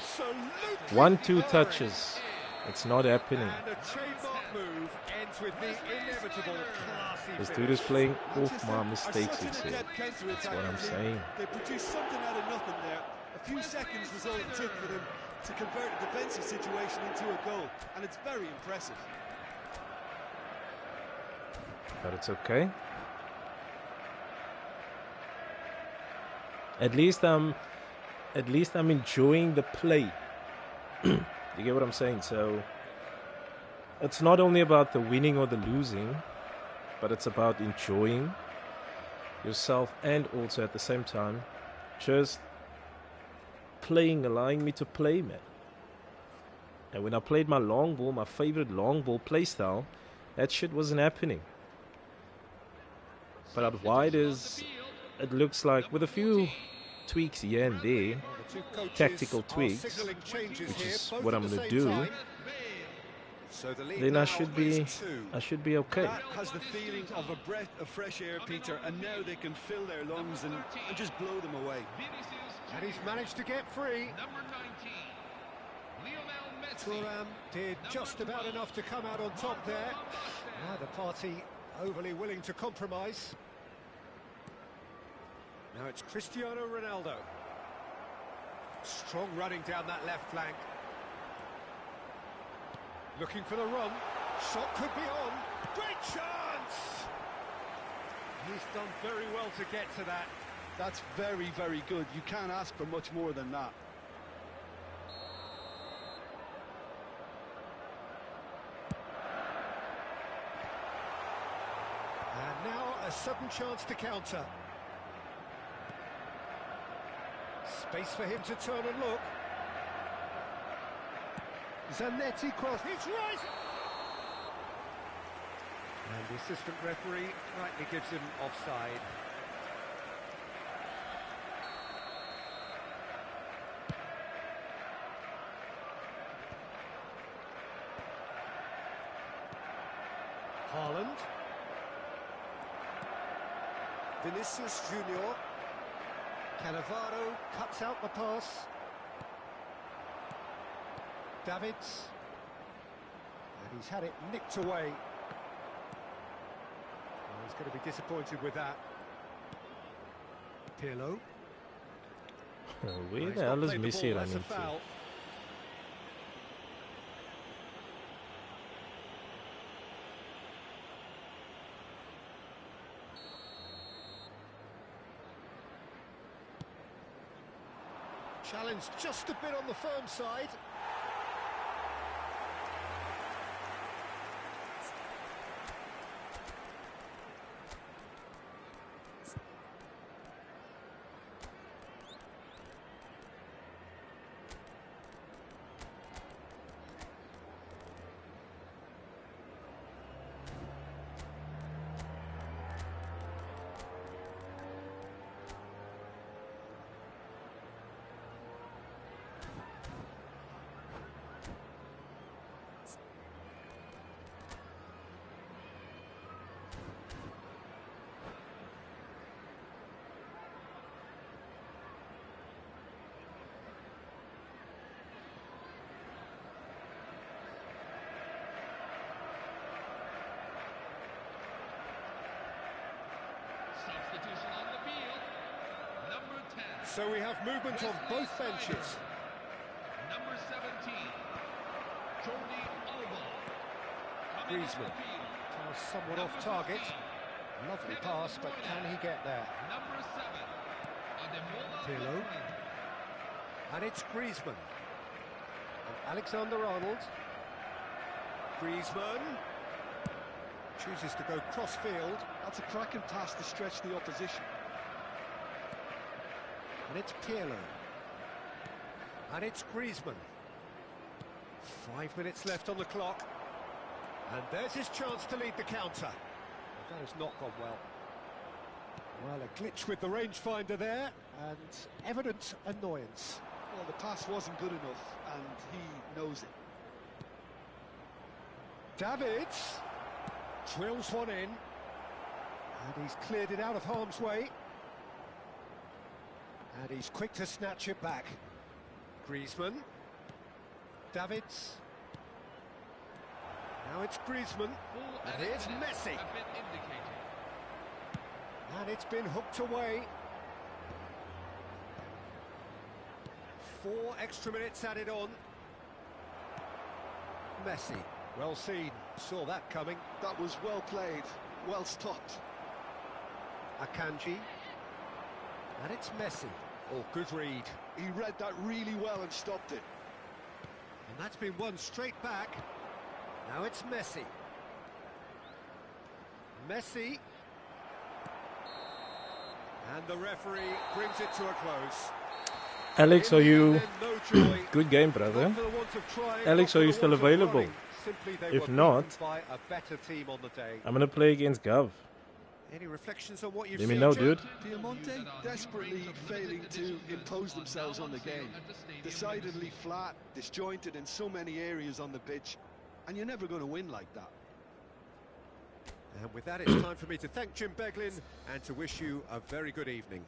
1-2 touches. It's not happening. And a trademark move ends with the inevitable classy This finish. dude is playing off my mistakes, it's here. That's what I'm saying. They produced something out of nothing there. A few seconds was all it took for them to convert a defensive situation into a goal, and it's very impressive. But it's okay. At least I'm enjoying the play. You get what I'm saying? So it's not only about the winning or the losing, but it's about enjoying yourself and also at the same time just playing, allowing me to play, man. And when I played my long ball, my favorite long ball play style, that shit wasn't happening. But out wide is, it looks like with a few tweaks here and there, tactical tweaks, which is what I'm going to do, then I should be okay. That has the feeling of a breath of fresh air, Peter, and now they can fill their lungs and just blow them away. And he's managed to get free. Thuram did just about enough to come out on top there. Neither party overly willing to compromise. Now it's Cristiano Ronaldo. Strong running down that left flank. Looking for the run. Shot could be on. Great chance! He's done very well to get to that. That's very, very good. You can't ask for much more than that. And now a sudden chance to counter. Space for him to turn and look. Zanetti cross. It's right! And the assistant referee rightly gives him offside. Haaland. Vinicius Junior. Cannavaro cuts out the pass. Davids. And he's had it nicked away. Well, he's going to be disappointed with that. Pirlo. Where He's the not hell is played the Messi ball, that's a running to? foul. Challenge just a bit on the firm side. Substitution on the field. Number 10. So we have movement on both benches. Number 17. Jordi Alba. Coming into Griezmann. the field. Somewhat off target. Lovely pass, but can he get there? Number 7. Ademola Pirlo. Lookman. And it's Griezmann. And Alexander Arnold. Griezmann. Chooses to go cross-field. That's a cracking pass to stretch the opposition. And it's Pirlo. And it's Griezmann. 5 minutes left on the clock. And there's his chance to lead the counter. That has not gone well. Well, a glitch with the rangefinder there, and evident annoyance. Well, the pass wasn't good enough, and he knows it. Davids drills one in, and he's cleared it out of harm's way. And he's quick to snatch it back. Griezmann. Davids. Now it's Griezmann. Full And added here's minutes Messi. have been indicated. And it's been hooked away. 4 extra minutes added on. Messi. Well seen. Saw that coming. That was well played, well stopped. Akanji. And it's Messi. Oh, good read. He read that really well and stopped it. And that's been won straight back. Now it's Messi. Messi. And the referee brings it to a close. Alex, are In the you... end, then, no joy. Good game, brother. Not for the want of trying, Alex, not are for you the still want of available? running. Simply they If were not- beaten by a better team on the day. I'm going to play against Gov. Any reflections on what you've Let me seen, know, Jim? dude. Piemonte desperately failing to impose themselves on the game. Decidedly flat, disjointed in so many areas on the pitch, and you're never going to win like that. And with that, it's time for me to thank Jim Beglin and to wish you a very good evening.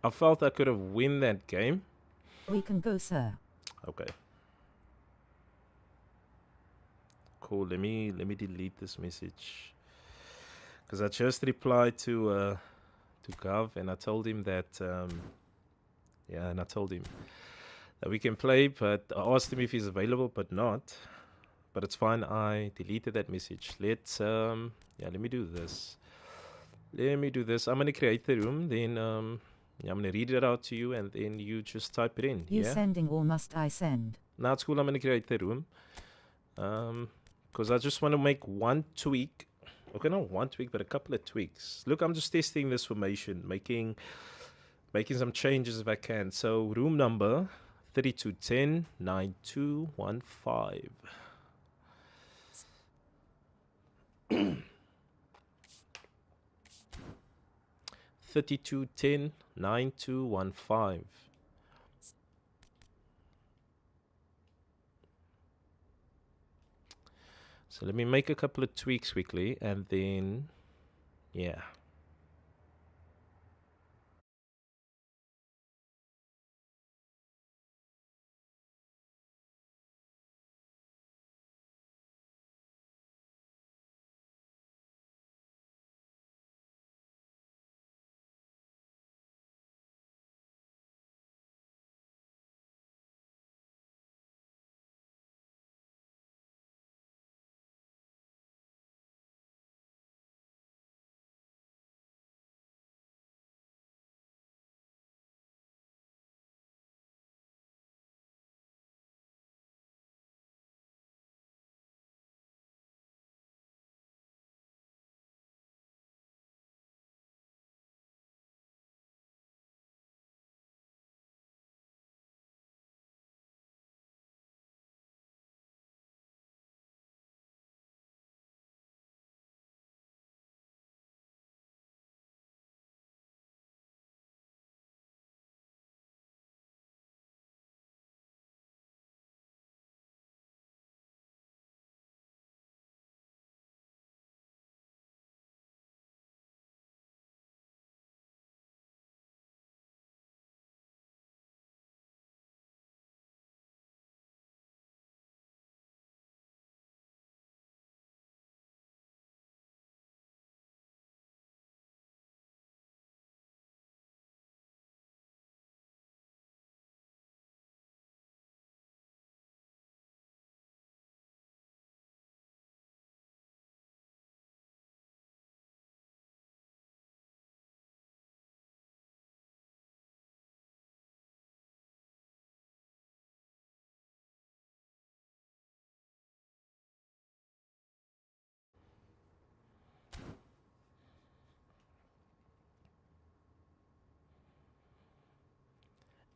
I felt I could have win that game. We can go, sir. Okay. Cool. Let me delete this message. Because I just replied to Gav and I told him that and I told him that we can play, but I asked him if he's available, but not. But it's fine. I deleted that message. Let me do this. I'm gonna create the room, then I'm gonna read it out to you, and then you just type it in. You yeah. sending or must I send? Now it's cool. I'm gonna create the room. Because I just want to make one tweak. Okay, not one tweak, but a couple of tweaks. Look, I'm just testing this formation, making some changes if I can. So room number 3210 9215. 3210 9215. So let me make a couple of tweaks quickly, and then, yeah.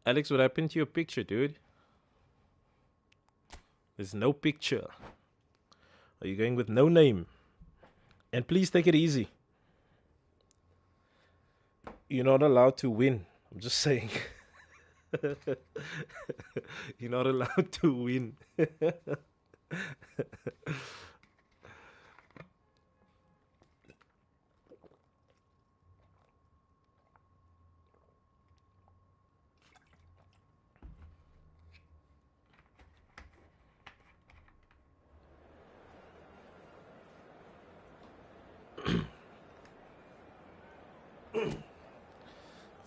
Alex, what happened to your picture, dude? There's no picture. Are you going with no name? And please take it easy. You're not allowed to win. I'm just saying. You're not allowed to win.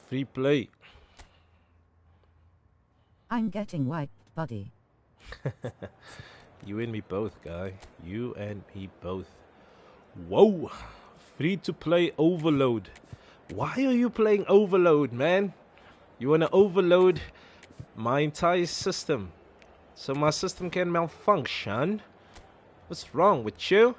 Free play. I'm getting wiped, buddy. You and me both, guy. You and me both. Whoa! Free to play overload. Why are you playing overload, man? You want to overload my entire system so my system can malfunction? What's wrong with you?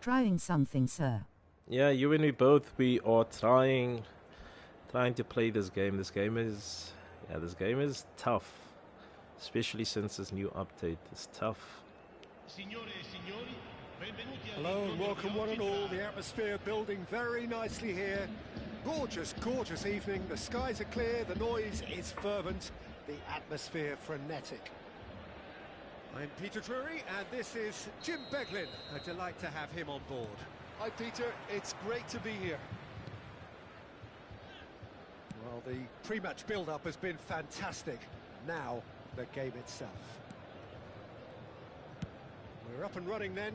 Trying something, sir. Yeah, you and me both. We are trying to play this game. This game is tough, especially since this new update. It's tough. Hello and welcome one and all. The atmosphere building very nicely here. Gorgeous, gorgeous evening. The skies are clear, the noise is fervent, the atmosphere frenetic. I'm Peter Drury and this is Jim Beglin. A delight to have him on board. Hi, Peter. It's great to be here. Well, the pre-match build-up has been fantastic. Now, the game itself. We're up and running then.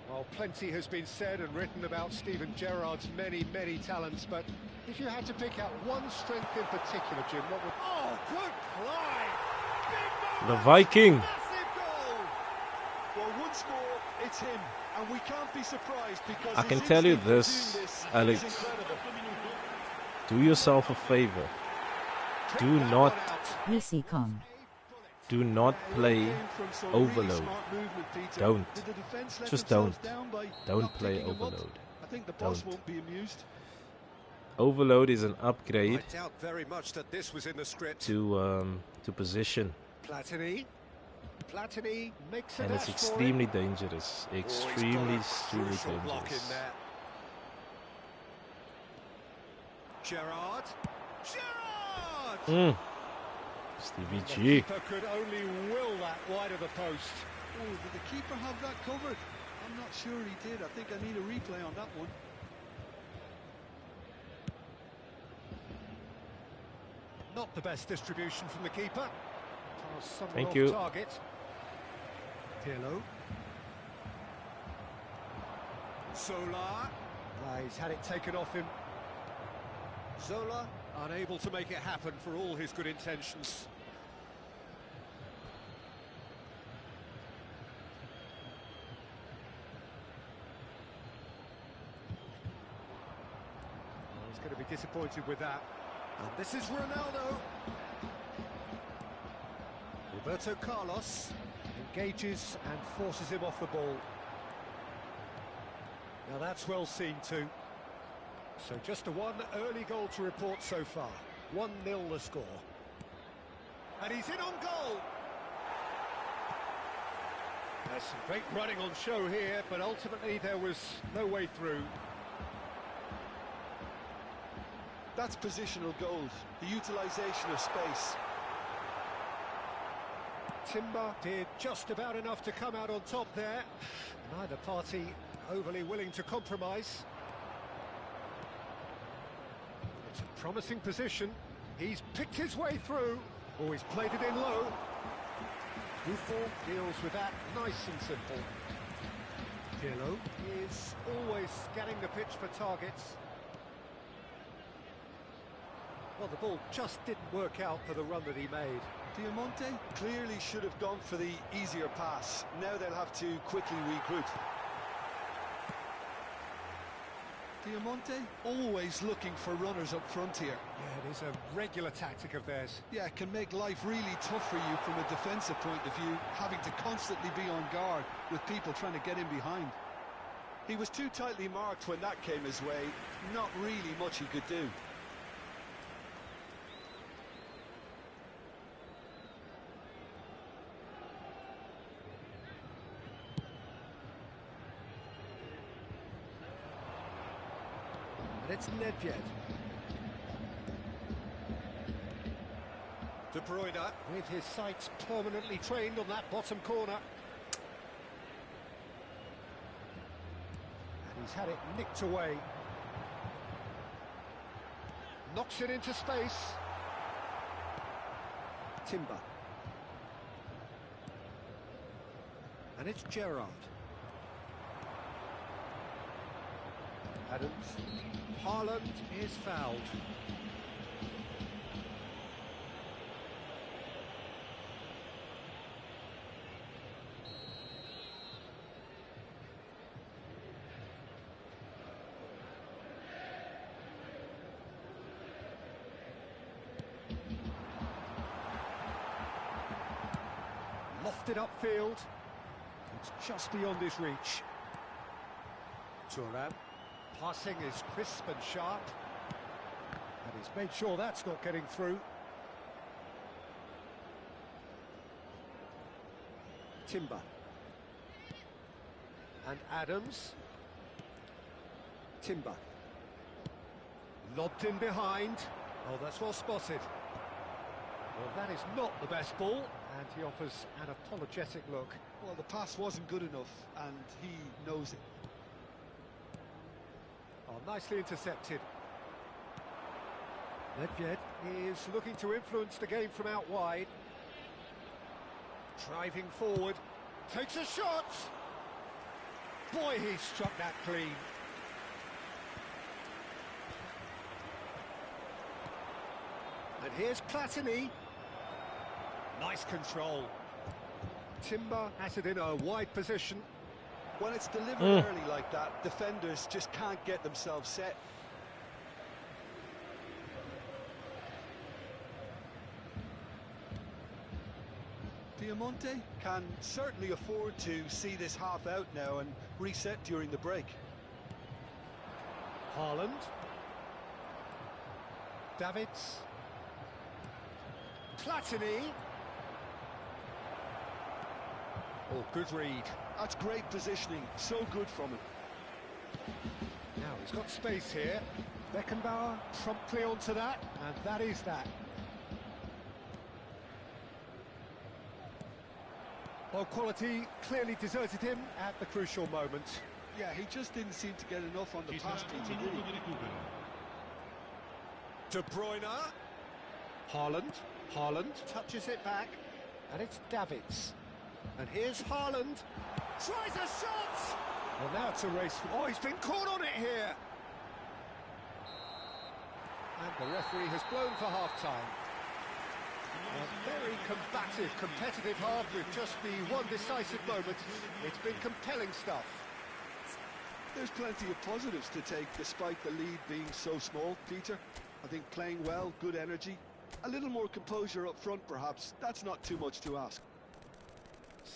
Well, plenty has been said and written about Steven Gerrard's many, many talents, but if you had to pick out one strength in particular, Jim, what would... Oh, good play! Big The moment! Viking. Massive goal! Well, once more, it's him, and we can't be surprised because I his can tell you instinct for this, doing this Alex. is incredible. Do yourself a favor. Do That not, one out. Lucy Kong. do not play Came from some overload. really smart movement, Peter. Don't. Did the defense let Just themselves don't. down by Don't not play picking him up? overload. I think the boss Don't. won't be amused. Overload is an upgrade I doubt very much that this was in the script. to position, Platini makes a and it's dash for it. extremely dangerous. Oh, he's got Extremely, a extremely crucial block in dangerous. there. Gerrard! Stevie The G. keeper could only will that wide of the post. Oh, did the keeper have that covered? I'm not sure he did. I think I need a replay on that one. Not the best distribution from the keeper. Pass somewhat Thank off you. target. Pirlo. Zola. He's had it taken off him. Zola unable to make it happen for all his good intentions. Well, he's going to be disappointed with that. And this is Ronaldo. Roberto Carlos engages and forces him off the ball. Now that's well seen too. So just the one early goal to report so far. 1-0 the score. And he's in on goal. There's some great running on show here, but ultimately there was no way through. That's positional goals, the utilisation of space. Timber did just about enough to come out on top there. Neither party overly willing to compromise. Promising position. He's picked his way through. Oh, he's played it in low. Buffon deals with that nice and simple. Pirlo is always scanning the pitch for targets. Well, the ball just didn't work out for the run that he made. Diamante clearly should have gone for the easier pass. Now they'll have to quickly regroup. Diamante always looking for runners up front here. Yeah, it is a regular tactic of theirs. Yeah, it can make life really tough for you from a defensive point of view, having to constantly be on guard with people trying to get in behind. He was too tightly marked when that came his way. Not really much he could do. And it's Nedved. De Bruyne with his sights permanently trained on that bottom corner. And he's had it nicked away. Knocks it into space. Timber. And it's Gerrard. Adams. Haaland is fouled. Lofted upfield. It's just beyond his reach. Thuram. Passing is crisp and sharp. And he's made sure that's not getting through. Timber. And Adams. Timber. Lobbed in behind. Oh, that's well spotted. Well, that is not the best ball, and he offers an apologetic look. Well, the pass wasn't good enough, and he knows it. Oh, nicely intercepted. Nedved is looking to influence the game from out wide. Driving forward. Takes a shot! Boy, he struck that clean. And here's Platini. Nice control. Timber has it in a wide position. When it's delivered early like that, defenders just can't get themselves set. Diamante can certainly afford to see this half out now and reset during the break. Haaland. Davids. Platini. Oh, good read. That's great positioning, so good from him. Now he's got space here. Beckenbauer promptly onto that, and that is that. Well, quality clearly deserted him at the crucial moment. Yeah, he just didn't seem to get enough on the pass to really. De Bruyne. Haaland touches it back, and it's Davids. And here's Haaland. Tries a shot! Well, now it's a race. Oh, he's been caught on it here. And the referee has blown for half-time. A very combative, competitive half with just the one decisive moment. It's been compelling stuff. There's plenty of positives to take despite the lead being so small, Peter. I think playing well, good energy. A little more composure up front, perhaps. That's not too much to ask.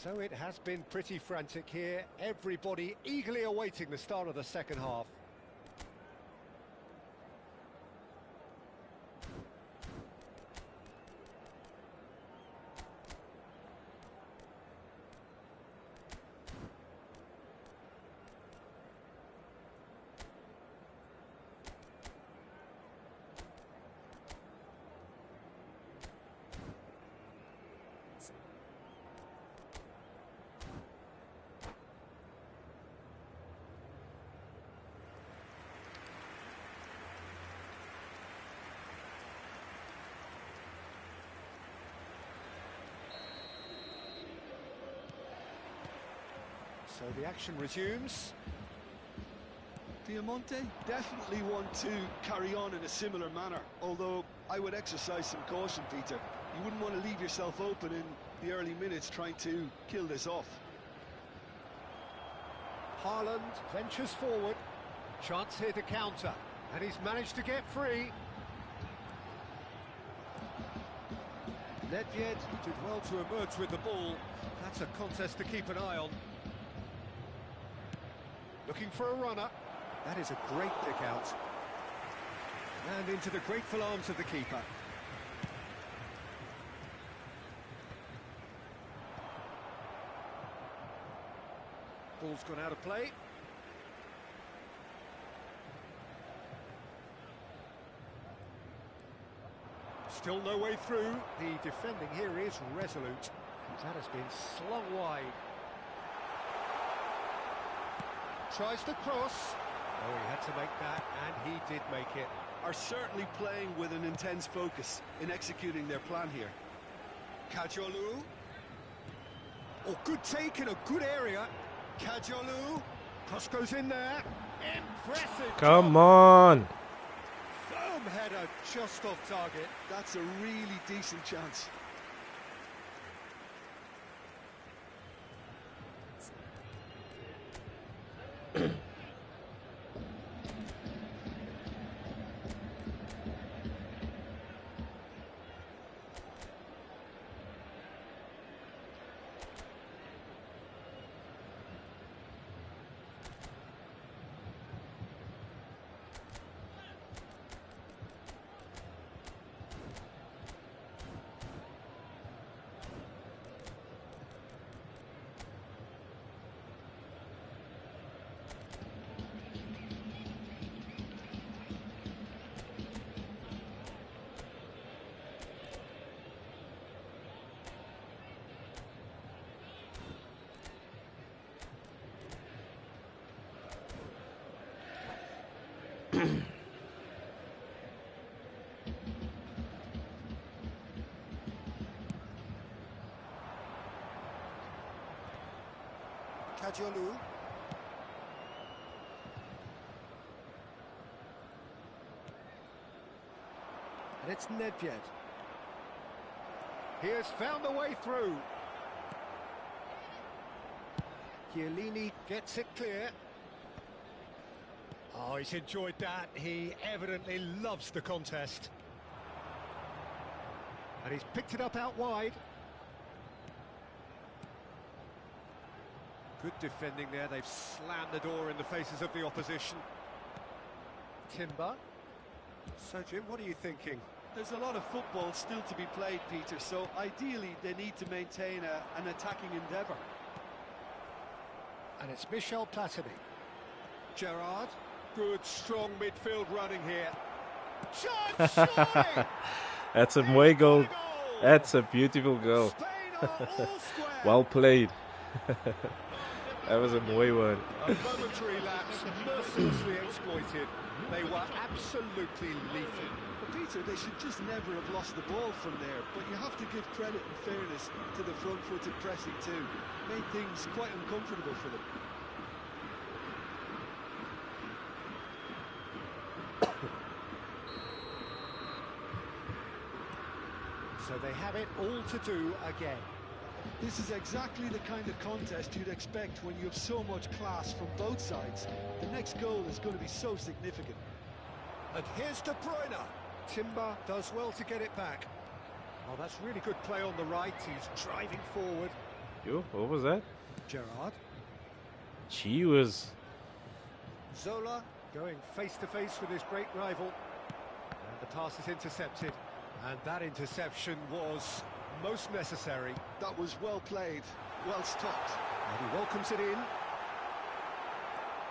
So it has been pretty frantic here. Everybody eagerly awaiting the start of the second half. So the action resumes. Diamante definitely want to carry on in a similar manner, although I would exercise some caution, Peter. You wouldn't want to leave yourself open in the early minutes trying to kill this off. Haaland ventures forward. Chance here to counter, and he's managed to get free. Nedved did well to emerge with the ball. That's a contest to keep an eye on. Looking for a runner. That is a great pick out. And into the grateful arms of the keeper. Ball's gone out of play. Still no way through. The defending here is resolute. That has been slung wide. Tries to cross. Oh, he had to make that, and he did make it. Are certainly playing with an intense focus in executing their plan here. Kajolu. Oh, good take in a good area. Kajolu. Cross goes in there. Impressive. Come on. Firm header just off target. That's a really decent chance. Kajolu. And it's Nedved. He has found a way through. Chiellini gets it clear. Oh, he's enjoyed that. He evidently loves the contest. And he's picked it up out wide. Good defending there. They've slammed the door in the faces of the opposition. Timber. So, Jim, what are you thinking? There's a lot of football still to be played, Peter, so ideally they need to maintain an attacking endeavour. And it's Michel Platini. Gerrard. Good, strong midfield running here. Chance, surely! That's a Muay goal. That's a beautiful goal. Well played. That was a Muay one. A momentary lapse, mercilessly exploited. They were absolutely lethal. But Peter, they should just never have lost the ball from there, but you have to give credit and fairness to the front-footed pressing too. Made things quite uncomfortable for them. So they have it all to do again. This is exactly the kind of contest you'd expect when you have so much class from both sides. The next goal is going to be so significant. And here's De Bruyne. Timber does well to get it back. Oh, that's really good play on the right. He's driving forward. Yo, what was that? Gerrard. She was... Zola going face-to-face with his great rival. And the pass is intercepted. And that interception was most necessary. That was well played, well stopped. And he welcomes it in.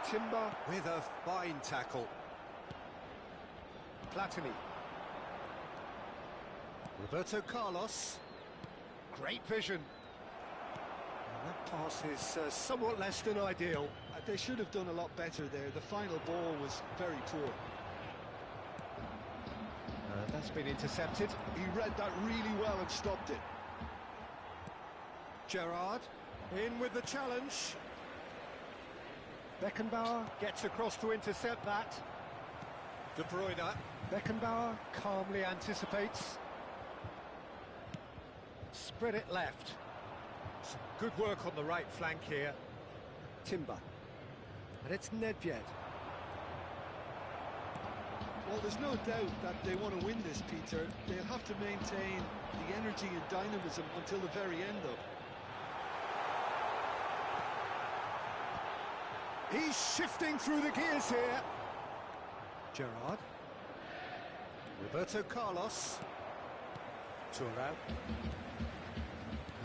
Timber with a fine tackle. Platini. Roberto Carlos. Great vision. And that pass is somewhat less than ideal. They should have done a lot better there. The final ball was very poor. That's been intercepted. He read that really well and stopped it. Gerrard in with the challenge. Beckenbauer gets across to intercept that. De Bruyne. Beckenbauer calmly anticipates. Spread it left. Some good work on the right flank here. Timber. And it's Nedved. Well, there's no doubt that they want to win this, Peter. They'll have to maintain the energy and dynamism until the very end, though. He's shifting through the gears here. Gerrard. Roberto Carlos. Thuram.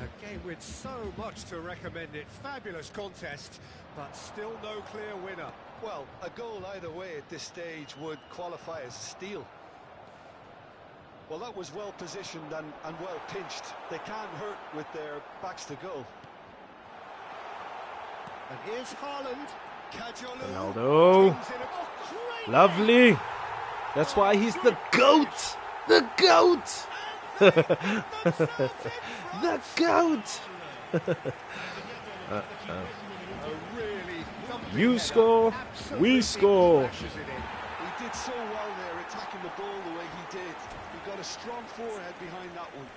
A game with so much to recommend it. Fabulous contest, but still no clear winner. Well, a goal either way at this stage would qualify as a steal. Well, that was well positioned and well pinched. They can't hurt with their backs to goal. And here's Haaland. Kajolu. Ronaldo. Lovely. That's why he's the GOAT. The GOAT. The GOAT. You score, we score. He did so well there, attacking the ball the way he did. He got a strong forehead behind that one.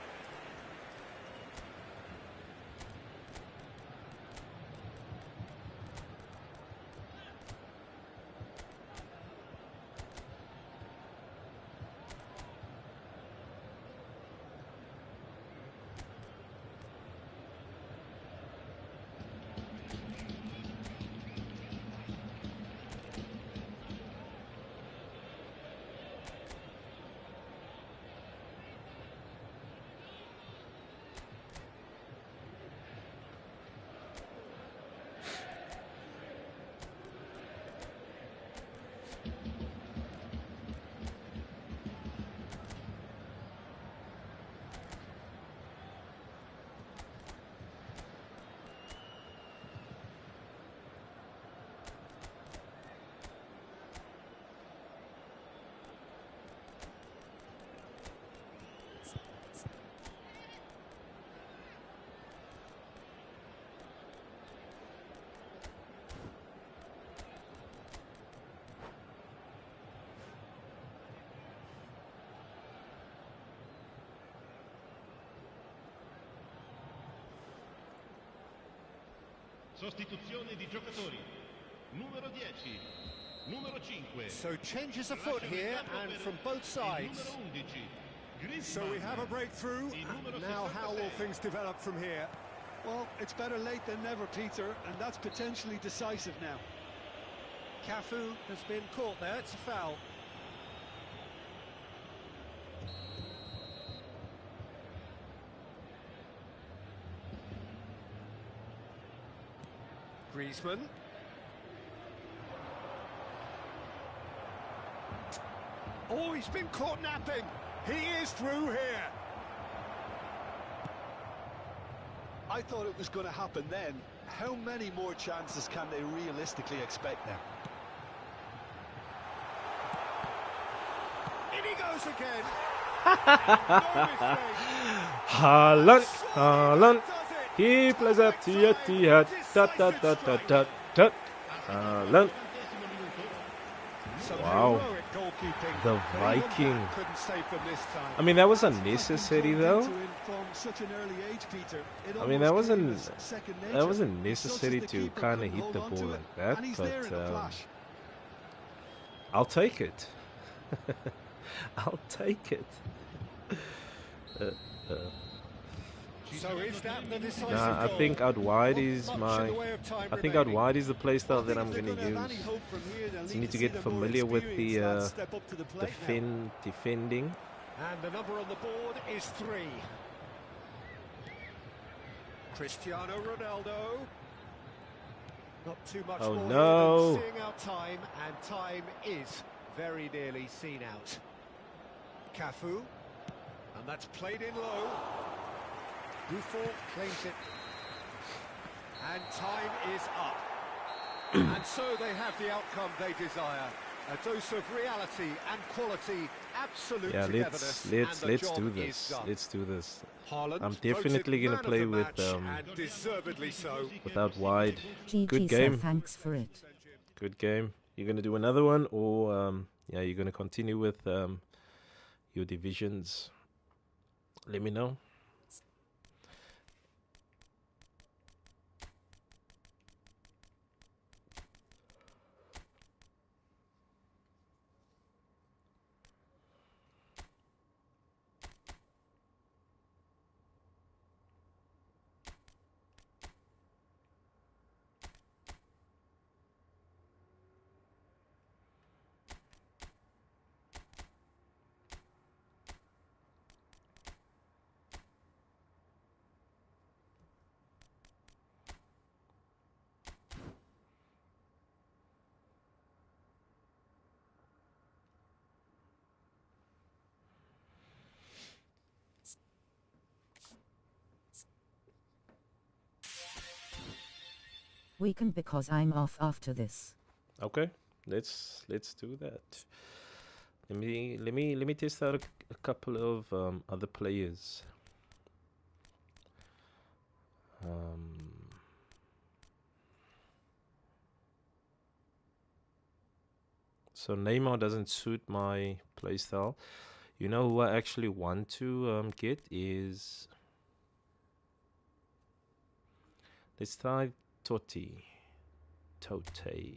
Sostituzione di giocatori. Numero 10, numero 5. So changes afoot here and from both sides. So we have a breakthrough. And now how will things develop from here? Well, it's better late than never, Peter, and that's potentially decisive now. Cafu has been caught there. It's a foul. Griezmann. Oh, he's been caught napping. He is through here. I thought it was going to happen then. How many more chances can they realistically expect now? In he goes again. Haaland, Haaland. He plays at the Etihad. Haaland. Wow, the Viking. I mean, that was unnecessary, though. I mean, that wasn't necessary to kind of hit the ball like that, but I'll take it. I'll take it. So is that the decisive Nah, I goal? think out wide is Not much my. in the way of time I think out remaining. wide is the play style that I'm If they're going to gonna have any use. hope from here, they'll So need need to see get the more familiar with experienced the lads step up to the plate now. defending. And the number on the board is 3. Cristiano Ronaldo. Not too much Oh, more no. here than seeing out time, and time is very nearly seen out. Cafu, and that's played in low. Buffon claims it. And time is up. And so they have the outcome they desire. A dose of reality and quality, absolute Yeah, togetherness, let's and the do job this. is done. Let's do this. Haaland I'm voted definitely gonna man of play the with match, and deservedly so. without wide. GG Good sir, game. thanks for it. Good game. You're gonna do another one, or yeah, you're gonna continue with your divisions. Let me know. We can because I'm off after this. Okay, let's do that. Let me test out a couple of other players. So Neymar doesn't suit my playstyle. You know who I actually want to get is, let's try Totti. Tote.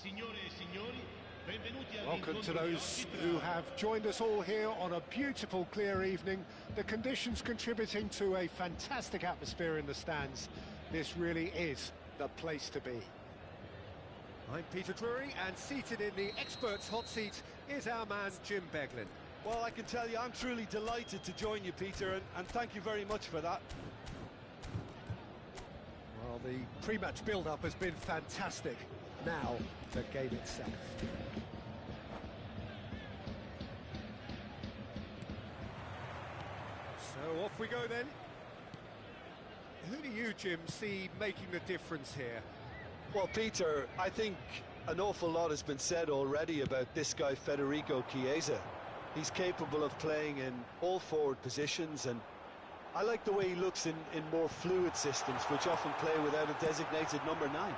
Signore e signori, benvenuti Welcome to all'incontro di those oggi who tra have joined us all here on a beautiful, clear evening. The conditions contributing to a fantastic atmosphere in the stands. This really is the place to be. I'm Peter Drury, and seated in the experts' hot seat is our man Jim Beglin. Well, I can tell you I'm truly delighted to join you, Peter, and thank you very much for that. Well, the pre-match build-up has been fantastic. Now, the game itself. So off we go then. Who do you, Jim, see making the difference here? Well, Peter, I think an awful lot has been said already about this guy, Federico Chiesa. He's capable of playing in all forward positions, and I like the way he looks in more fluid systems, which often play without a designated number 9.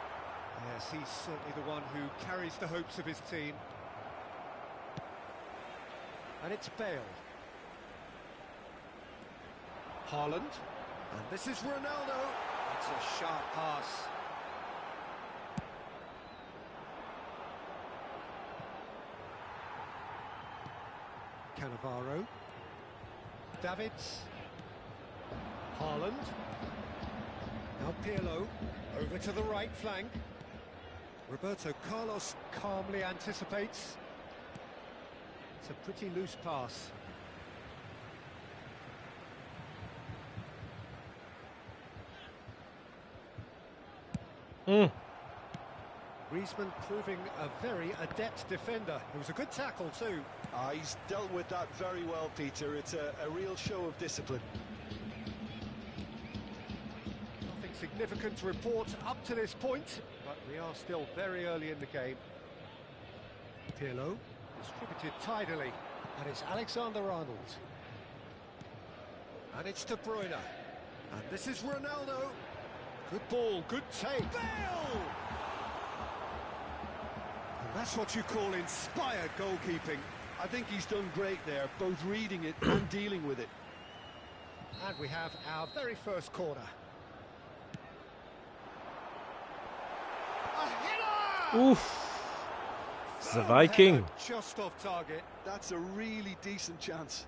Yes, he's certainly the one who carries the hopes of his team. And it's Bale. Haaland. And this is Ronaldo. It's a sharp pass. Cannavaro. Davids. Haaland. Now Pirlo. Over to the right flank. Roberto Carlos calmly anticipates. It's a pretty loose pass. Griezmann proving a very adept defender. It was a good tackle too. He's dealt with that very well, Peter. It's a real show of discipline. Nothing significant to report up to this point, but we are still very early in the game. Pirlo, distributed tidily, and it's Alexander-Arnold. And it's De Bruyne. And this is Ronaldo. Good ball, good take. Bale! And that's what you call inspired goalkeeping. I think he's done great there, both reading it and dealing with it. And we have our very first corner. A header! Oof. It's the Viking. Just off target. That's a really decent chance.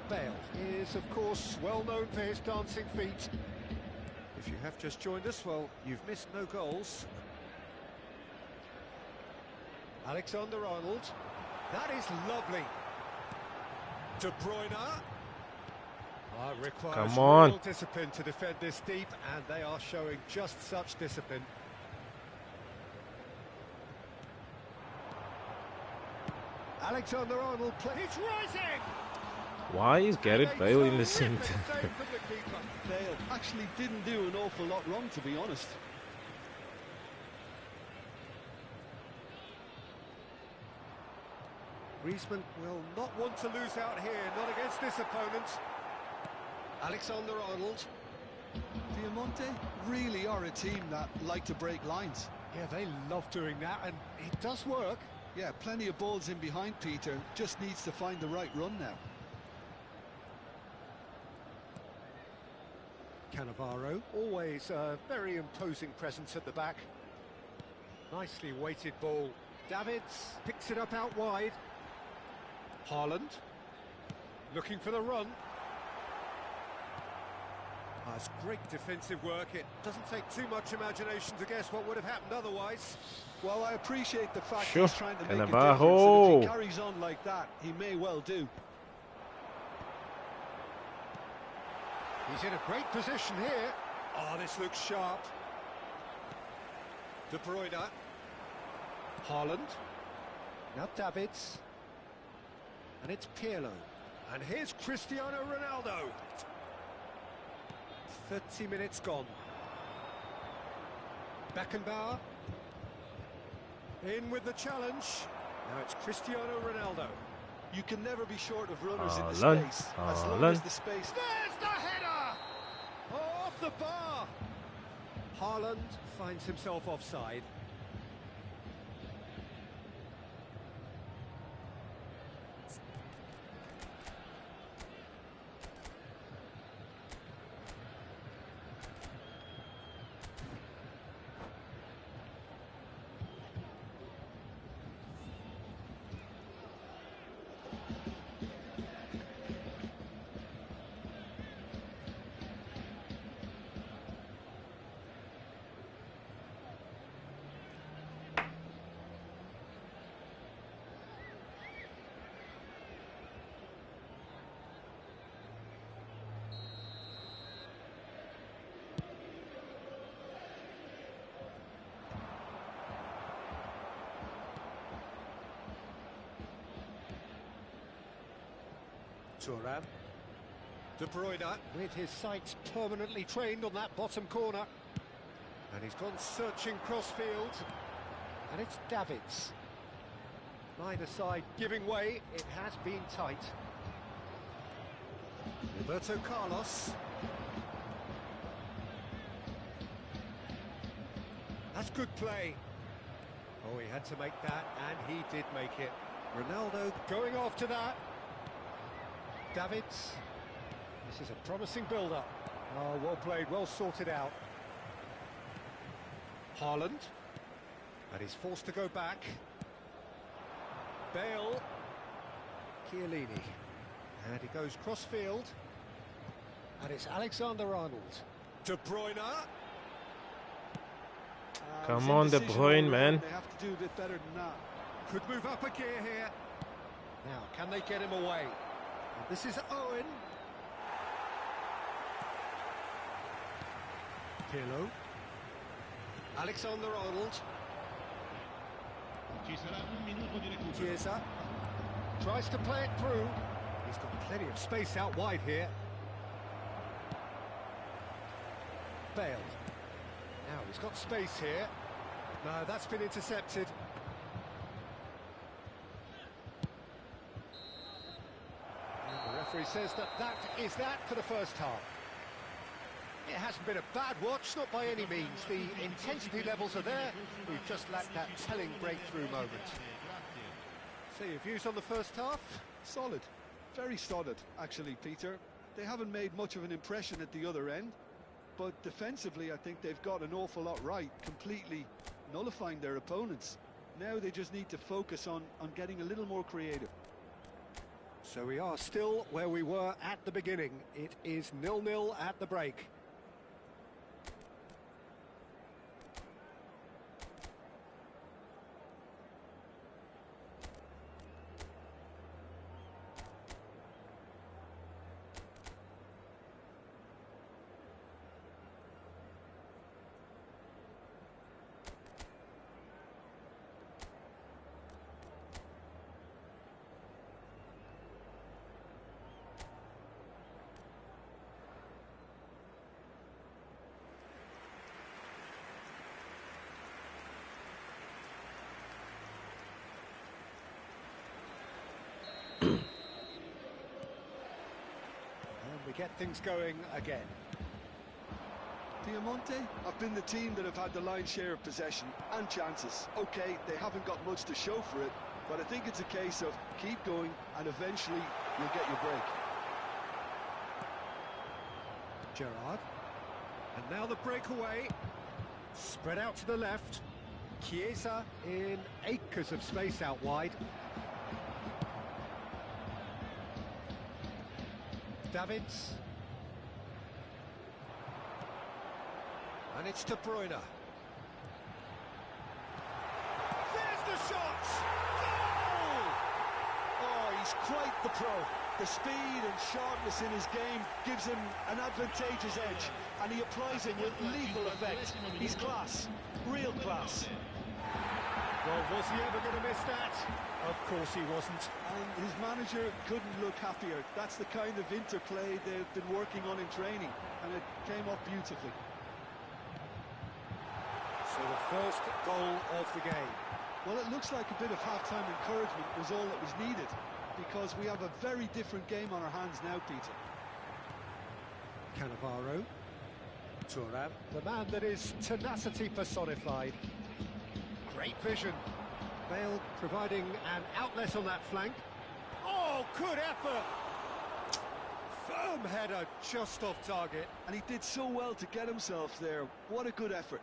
Bale is, of course, well known for his dancing feet. If you have just joined us, well, you've missed no goals. Alexander-Arnold. That is lovely. De Bruyne. Requires Come on. real discipline to defend this deep, and they are showing just such discipline. Alexander-Arnold he's rising! Why is Gareth Bale in the scene? Bale actually didn't do an awful lot wrong, to be honest. Griezmann will not want to lose out here, not against this opponent. Alexander-Arnold. Piemonte really are a team that like to break lines. Yeah, they love doing that, and it does work. Yeah, plenty of balls in behind Peter, just needs to find the right run now. Cannavaro, always a very imposing presence at the back. Nicely weighted ball. Davids picks it up out wide. Haaland, looking for the run. That's great defensive work. It doesn't take too much imagination to guess what would have happened otherwise. Well, I appreciate the fact Sure. he's trying to make a difference, Cannavaro. and if he carries on like that, he may well do. He's in a great position here. Oh, this looks sharp. De Bruyne. Haaland. Now Davids. And it's Pirlo. And here's Cristiano Ronaldo. 30 minutes gone. Beckenbauer. In with the challenge. Now it's Cristiano Ronaldo. You can never be short of runners in the Haaland, space, as long Haaland. as the space... There's the header! Oh, off the bar! Haaland finds himself offside. Thuram. De Bruyne with his sights permanently trained on that bottom corner. And he's gone searching crossfield. And it's Davids. Neither side giving way. It has been tight. Roberto Carlos. That's good play. Oh, he had to make that, and he did make it. Ronaldo going after that. Davids. This is a promising build-up. Oh, well played, well sorted out. Haaland. And he's forced to go back. Bale. Chiellini. And he goes cross-field. And it's Alexander-Arnold. De Bruyne. Come on, De Bruyne, man. They have to do a bit better than that. Could move up a gear here. Now, can they get him away? And this is Owen. Pirlo. Alexander-Arnold. Ci sarà un minuto di recupero. Chiesa. Tries to play it through. He's got plenty of space out wide here. Bale. Now he's got space here. No, that's been intercepted. And the referee says that is that for the first half. It hasn't been a bad watch, not by any means. The intensity levels are there. We've just lacked that telling breakthrough moment. So your views on the first half? Solid. Very solid, actually, Peter. They haven't made much of an impression at the other end. But defensively, I think they've got an awful lot right, completely nullifying their opponents. Now they just need to focus on getting a little more creative. So we are still where we were at the beginning. It is 0-0 at the break. We get things going again. Piemonte have been the team that have had the lion's share of possession and chances. Okay, they haven't got much to show for it, but I think it's a case of keep going and eventually you'll get your break. Gerrard. And now the breakaway. Spread out to the left. Chiesa in acres of space out wide. Davids. And it's De Bruyne. There's the shot! Goal! Oh, he's quite the pro. The speed and sharpness in his game gives him an advantageous edge, and he applies it with lethal effect. He's class, real class. Well, was he ever going to miss that? Of course he wasn't. And his manager couldn't look happier. That's the kind of interplay they've been working on in training, and it came off beautifully. So the first goal of the game. Well, it looks like a bit of half-time encouragement was all that was needed, because we have a very different game on our hands now, Peter. Cannavaro. Thuram, the man that is tenacity personified. Great vision. Bale providing an outlet on that flank. Oh, good effort! Firm header just off target. And he did so well to get himself there. What a good effort.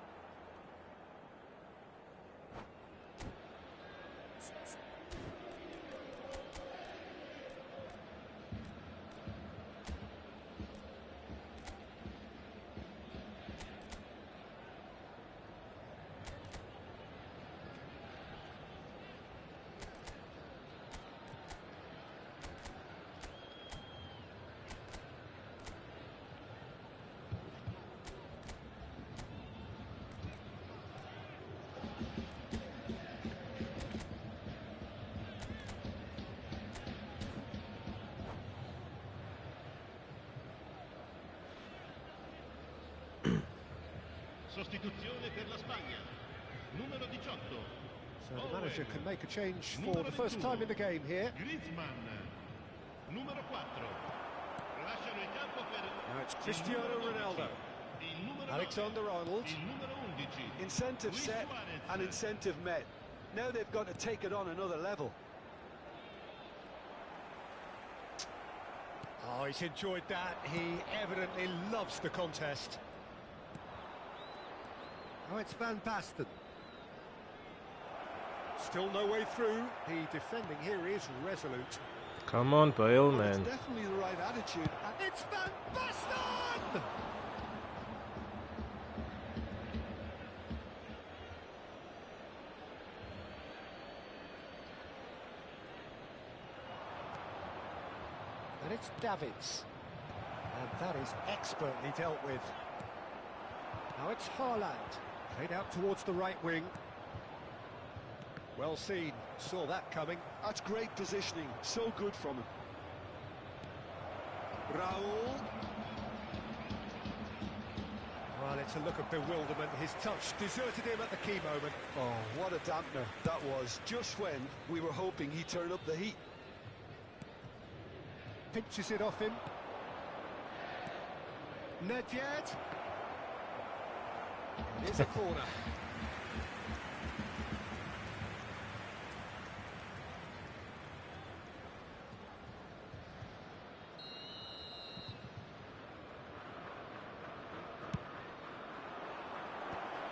Sostituzione per la Spagna. Numero 18. So the manager can make a change for the first time in the game here. Griezmann. Numero 4. Lasciano il campo per Now it's Cristiano Ronaldo. il numero Alexander Arnold. il numero 11. Incentive set and incentive met. Now they've got to take it on another level. Oh, he's enjoyed that. He evidently loves the contest. Oh, it's Van Basten. Still no way through. The defending here is resolute. Come on, Bale, man. It's definitely the right attitude. It's Van Basten! And it's Davids. And that is expertly dealt with. Now it's Haaland. Played out towards the right wing. Well seen. Saw that coming. That's great positioning. So good from him. Raul. Well, it's a look of bewilderment. His touch deserted him at the key moment. Oh, what a dampener that was. Just when we were hoping he'd turn up the heat. Pinches it off him. Nedved. It is a corner.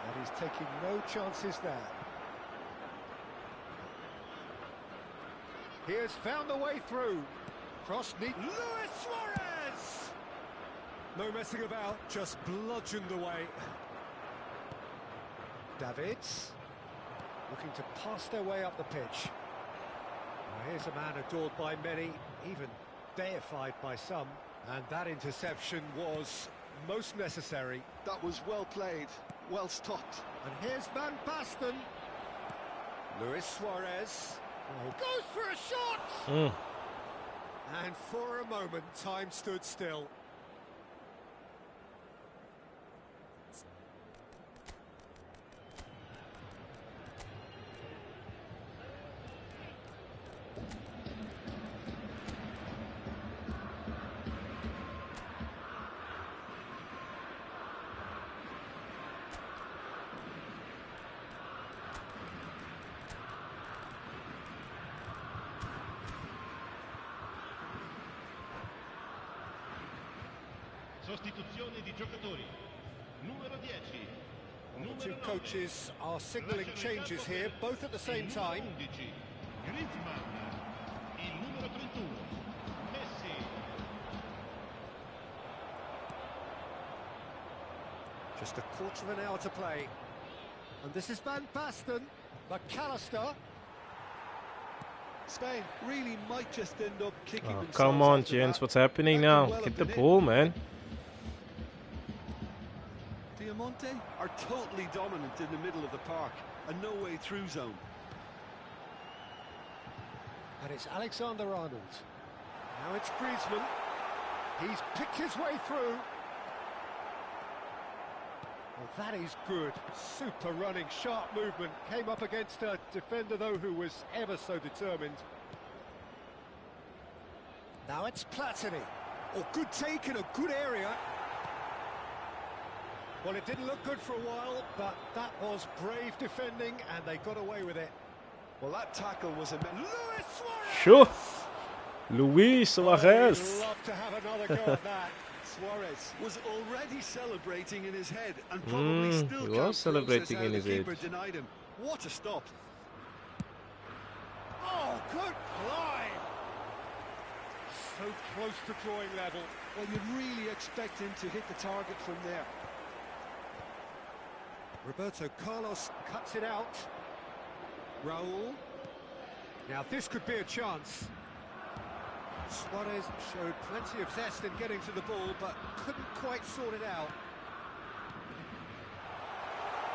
And he's taking no chances there. He has found a way through. Cross neat. Luis Suarez! No messing about, just bludgeoned away. Davids looking to pass their way up the pitch. Well, here's a man adored by many, even deified by some. And that interception was most necessary. That was well played, well stopped. And here's Van Basten. Luis Suarez. Oh, goes for a shot! And for a moment, time stood still. Sostituzione di giocatori. Numero 10. The two coaches are signalling changes here, both at the same time. 11. Griezmann. Il numero 31. Messi. Just a quarter of an hour to play. And this is Van Basten. McAllister. Spain really might just end up kicking themselves. Come on, after gents, that. what's happening That now? could well Get have the been ball, it. man. Diamante are totally dominant in the middle of the park. A no-way through zone. And it's Alexander Arnold. Now it's Griezmann. He's picked his way through. Well, that is good. Super running, sharp movement. Came up against a defender, though, who was ever so determined. Now it's Platini. Oh, good take in a good area. Well, it didn't look good for a while, but that was brave defending, and they got away with it. Well, that tackle was a... Luis Suarez! Sure. Luis Suarez. I'd love to have another go at that. Suarez was already celebrating in his head and probably still he can't was celebrating process how in the his head. keeper denied him. What a stop. Oh, good line! So close to drawing level. Well, you'd really expect him to hit the target from there. Roberto Carlos cuts it out. Raul. Now this could be a chance. Suarez showed plenty of zest in getting to the ball, but couldn't quite sort it out.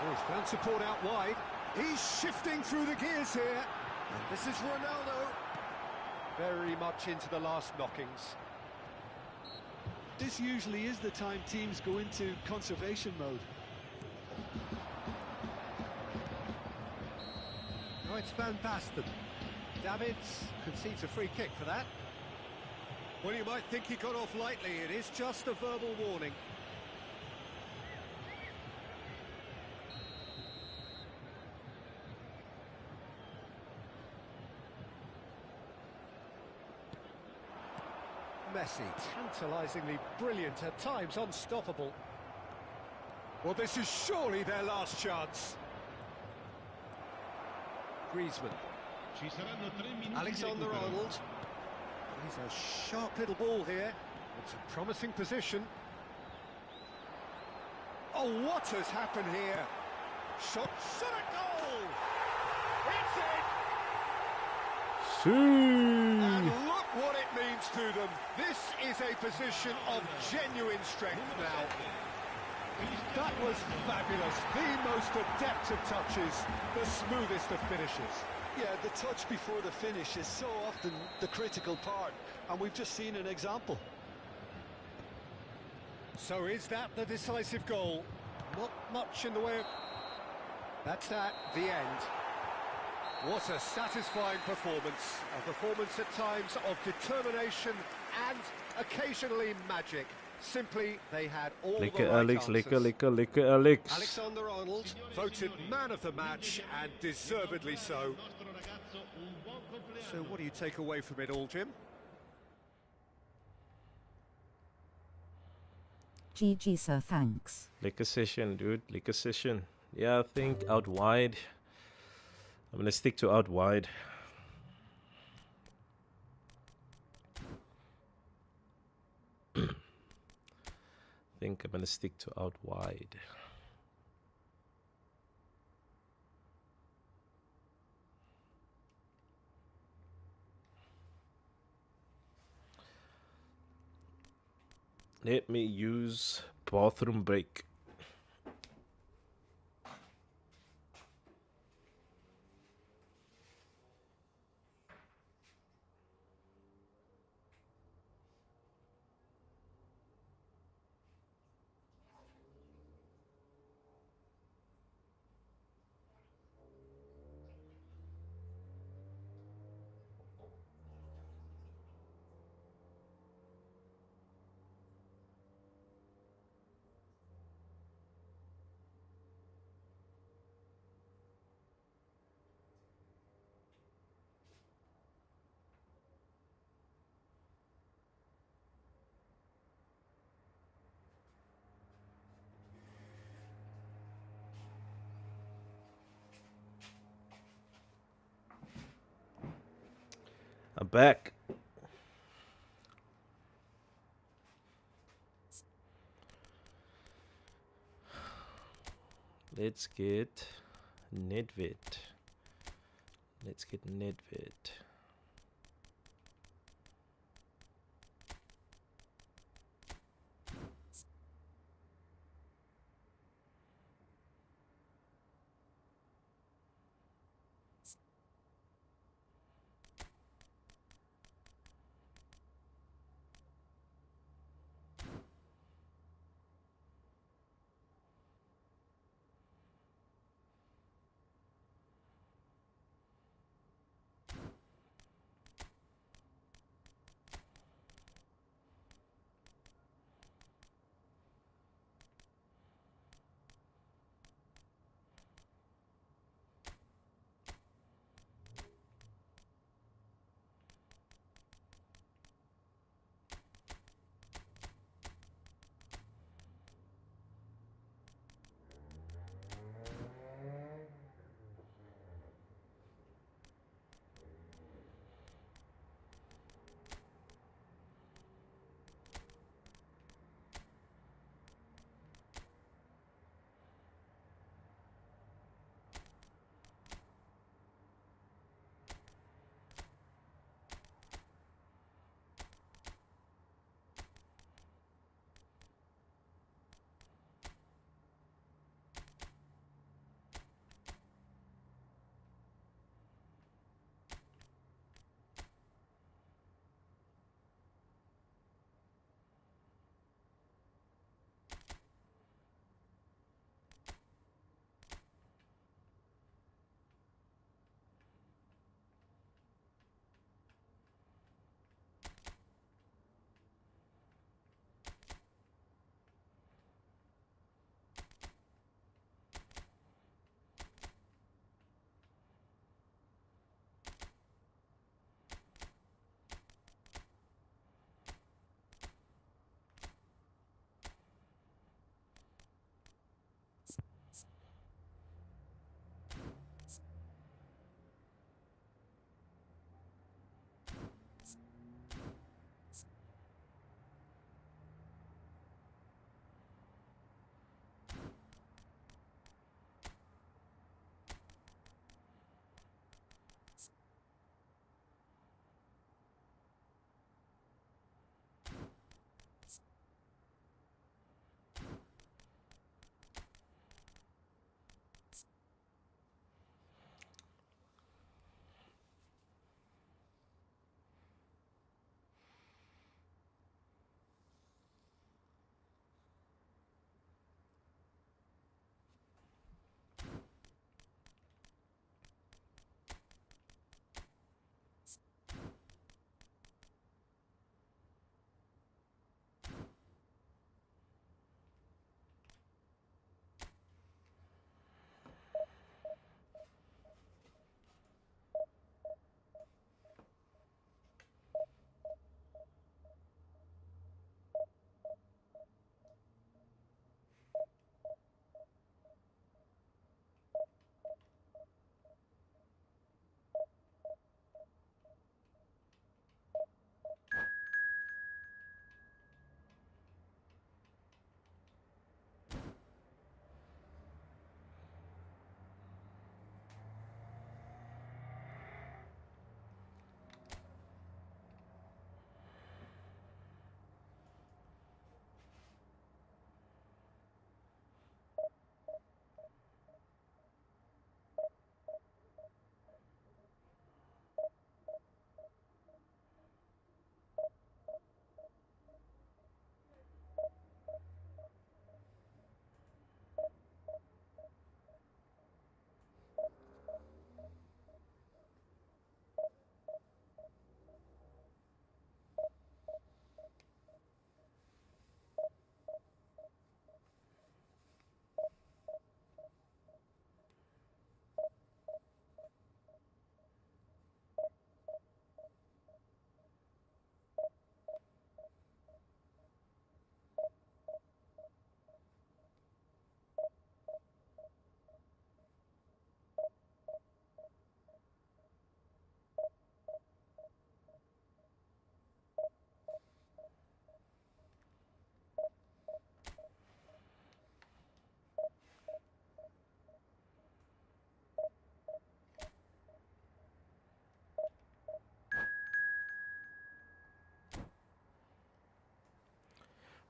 Oh, he's found support out wide. He's shifting through the gears here. And this is Ronaldo. Very much into the last knockings. This usually is the time teams go into conservation mode. Now it's Van Basten. Davids concedes a free kick for that. Well, you might think he got off lightly. It is just a verbal warning. Messi, tantalisingly brilliant, at times unstoppable. Well, this is surely their last chance. Griezmann. Ci saranno 3 minuti di Alexander-Arnold. He's a sharp little ball here. It's a promising position. Oh, what has happened here? Shot at goal! It's in! And look what it means to them. This is a position of genuine strength now. That was fabulous. The most adept of touches, the smoothest of finishes. Yeah, the touch before the finish is so often the critical part, and we've just seen an example. So is that the decisive goal? Not much in the way of... That's that, the end. What a satisfying performance. A performance at times of determination and occasionally magic. Simply, they had all the right Alex, answers. lekker Alex. Alexander-Arnold, voted man of the match, and deservedly so. So what do you take away from it all, Jim? GG sir, thanks. Lekker session, dude. Lekker session. Yeah, I think out wide. I'm going to stick to out wide. I think I'm going to stick to out wide. Let me use bathroom break. I'm back. Let's get Nedved. Let's get Nedved.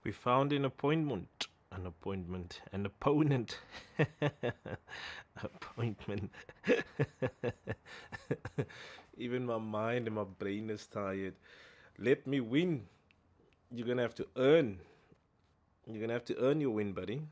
We found an appointment. An opponent. Appointment. Even my mind and my brain is tired. Let me win. You're gonna have to earn. You're gonna have to earn your win, buddy.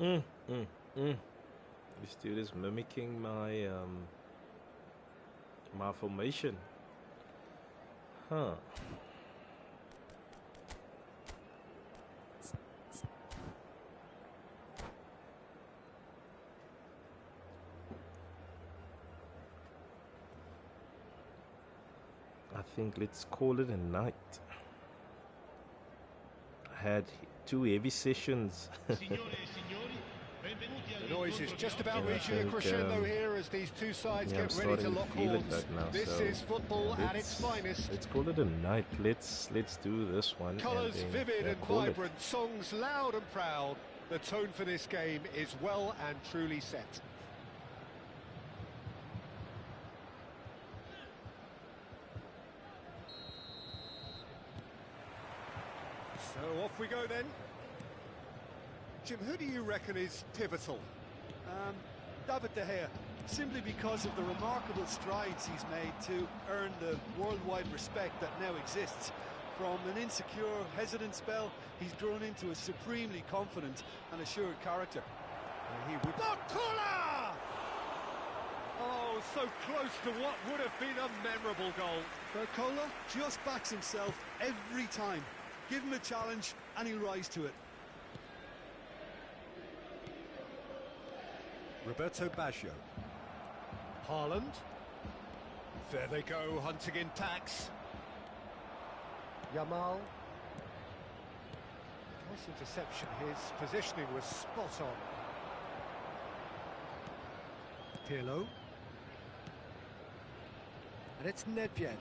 Mm, mm, mm. This dude is mimicking my formation. Huh. I think let's call it a night. I had 2 heavy sessions. The noise is just about And I reaching a think, crescendo here as these two sides yeah, I'm get ready to starting to lock feel it horns. right now. This So is football at its finest. let's call it a night. Let's do this one. Colours and then, vivid yeah, and call it. vibrant, songs loud and proud. The tone for this game is well and truly set. So off we go then. Jim, who do you reckon is pivotal? David De Gea, simply because of the remarkable strides he's made to earn the worldwide respect that now exists. From an insecure, hesitant spell, he's grown into a supremely confident and assured character. He would not Barcola! Oh, so close to what would have been a memorable goal. Barcola just backs himself every time. Give him a challenge and he'll rise to it. Roberto Baggio. Haaland. There they go, hunting in packs. Yamal. Nice interception. His positioning was spot on. Pirlo. And it's Nedved.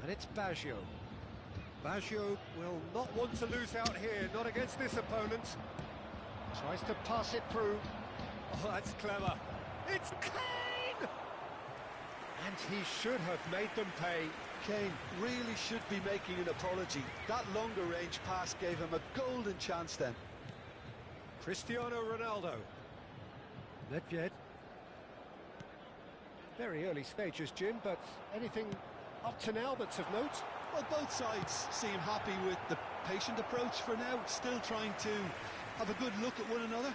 And it's Baggio. Baggio will not want to lose out here, not against this opponent. Tries to pass it through. Oh, that's clever. It's Kane! And he should have made them pay. Kane really should be making an apology. That longer range pass gave him a golden chance then. Cristiano Ronaldo. Nedved. Very early stages, Jim, but anything up to now that's of note? Well, both sides seem happy with the patient approach for now, still trying to have a good look at one another.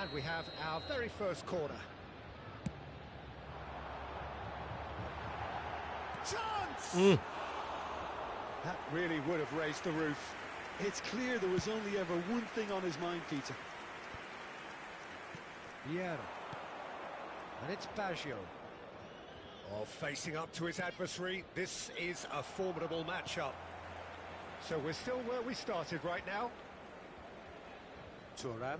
And we have our very first corner. Chance! That really would have raised the roof. It's clear there was only ever one thing on his mind, Peter. Vieira. And it's Baggio. Oh, facing up to his adversary, this is a formidable matchup. So we're still where we started right now. Thuram.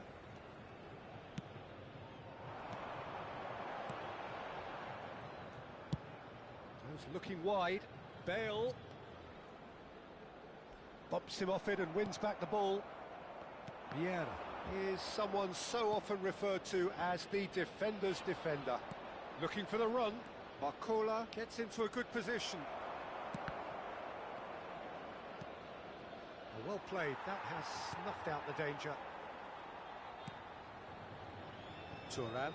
Looking wide. Bale. Bumps him off it and wins back the ball. Vieira is someone so often referred to as the defender's defender. Looking for the run. Barcola gets into a good position. Well played. That has snuffed out the danger. Thuram.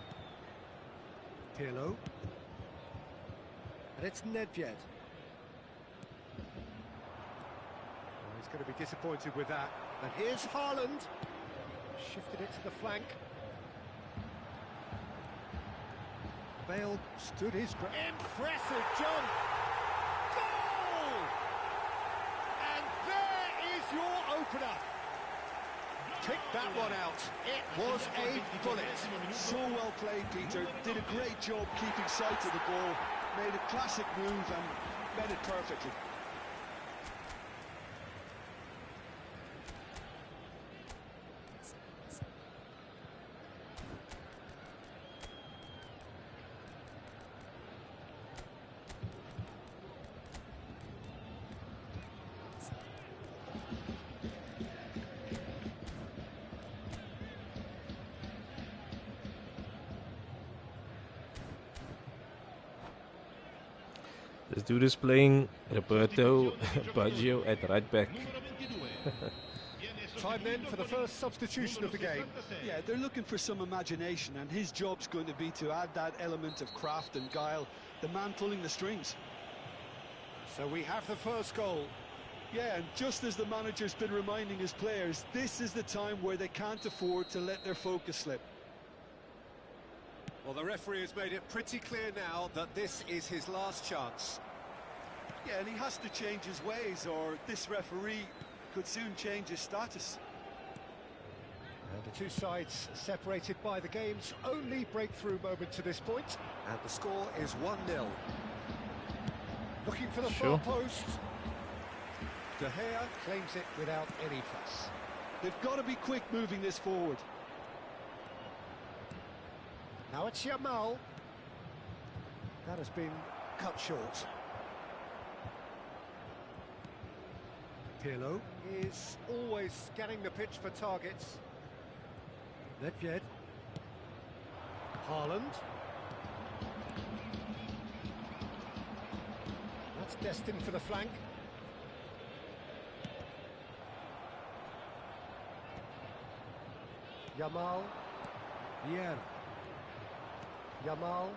Pirlo. And it's Nedved. He's going to be disappointed with that. And here's Haaland. Shifted it to the flank. Bale stood his ground. Impressive jump! Goal! And there is your opener. Pick that one out. It was a bullet. So well played, Peter. Did a great job keeping sight of the ball. Made a classic move and met it perfectly. This dude is playing Roberto Baggio at right back. Time then for the first substitution of the game. Yeah, they're looking for some imagination, and his job's going to be to add that element of craft and guile, the man pulling the strings. So we have the first goal. Yeah, and just as the manager's been reminding his players, this is the time where they can't afford to let their focus slip. Well, the referee has made it pretty clear now that this is his last chance. Yeah, and he has to change his ways, or this referee could soon change his status. And the two sides separated by the game's only breakthrough moment to this point. And the score is 1-0. Looking for the far post. De Gea claims it without any fuss. They've got to be quick moving this forward. Now it's Yamal. That has been cut short. Pirlo is always scanning the pitch for targets. Nedved. Haaland. That's destined for the flank. Yamal. Vieira. Yamal.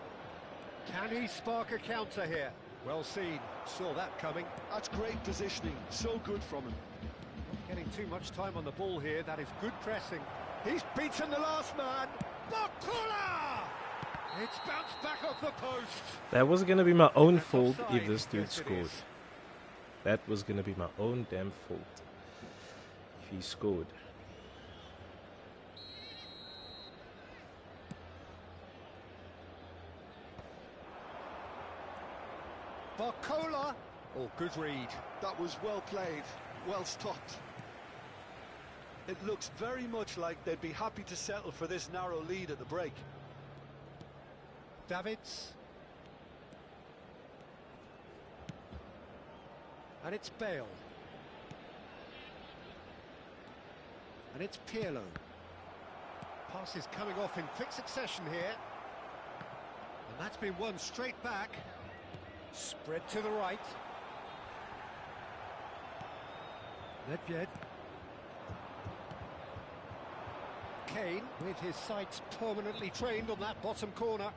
Can he spark a counter here? Well seen. Saw that coming. That's great positioning. So good from him. Not getting too much time on the ball here. That is good pressing. He's beaten the last man. Barcola! It's bounced back off the post. That was going to be my own That's fault offside. if this dude Yes, it scored. is. That was going to be my own damn fault if he scored. Barcola. Oh, good read. That was well played, well stopped. It looks very much like they'd be happy to settle for this narrow lead at the break. Davids. And it's Bale. And it's Pirlo. Passes coming off in quick succession here. And that's been won straight back. Spread to the right. Nedved. Kane with his sights permanently trained on that bottom corner.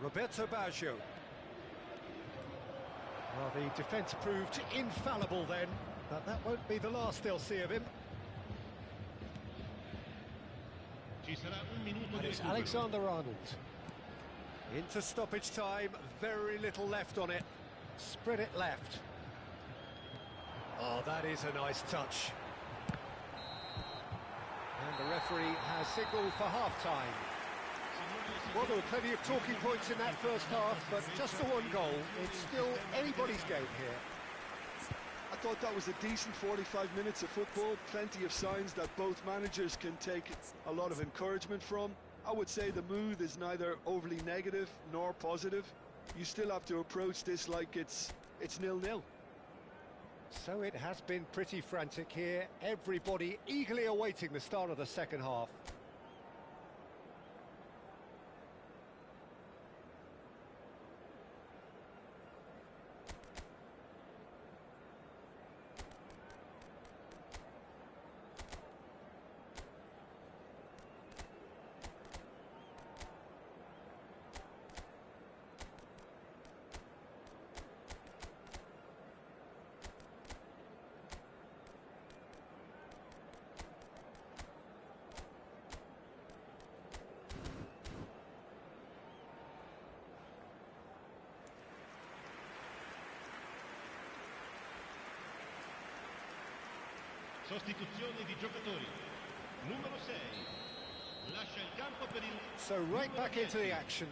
Roberto Baggio. Well, the defence proved infallible then, but that won't be the last they'll see of him. Ci sarà un minuto And di it's recupero. Alexander-Arnold. Into stoppage time, very little left on it. Spread it left. Oh, that is a nice touch. And the referee has signalled for half-time. Well, there were plenty of talking points in that first half, but just the one goal. It's still anybody's game here. I thought that was a decent 45 minutes of football, plenty of signs that both managers can take a lot of encouragement from. I would say the mood is neither overly negative nor positive. You still have to approach this like it's 0-0. So it has been pretty frantic here. Everybody eagerly awaiting the start of the second half. Sostituzione di giocatori. Numero 6. Lascia il campo per il So right numero back into the 10. action.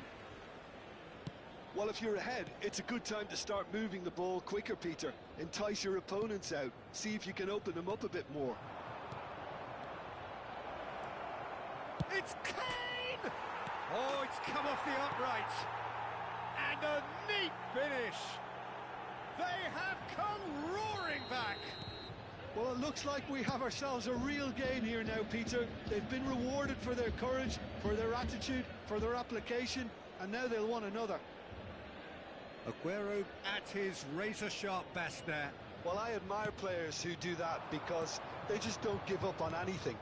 Well, if you're ahead, it's a good time to start moving the ball quicker, Peter. Entice your opponents out. See if you can open them up a bit more. It's Kane! Oh, it's come off the upright. And a neat finish. They have come roaring back. Well, it looks like we have ourselves a real game here now, Peter. They've been rewarded for their courage, for their attitude, for their application, and now they'll want another. Aguero at his razor-sharp best there. Well, I admire players who do that because they just don't give up on anything.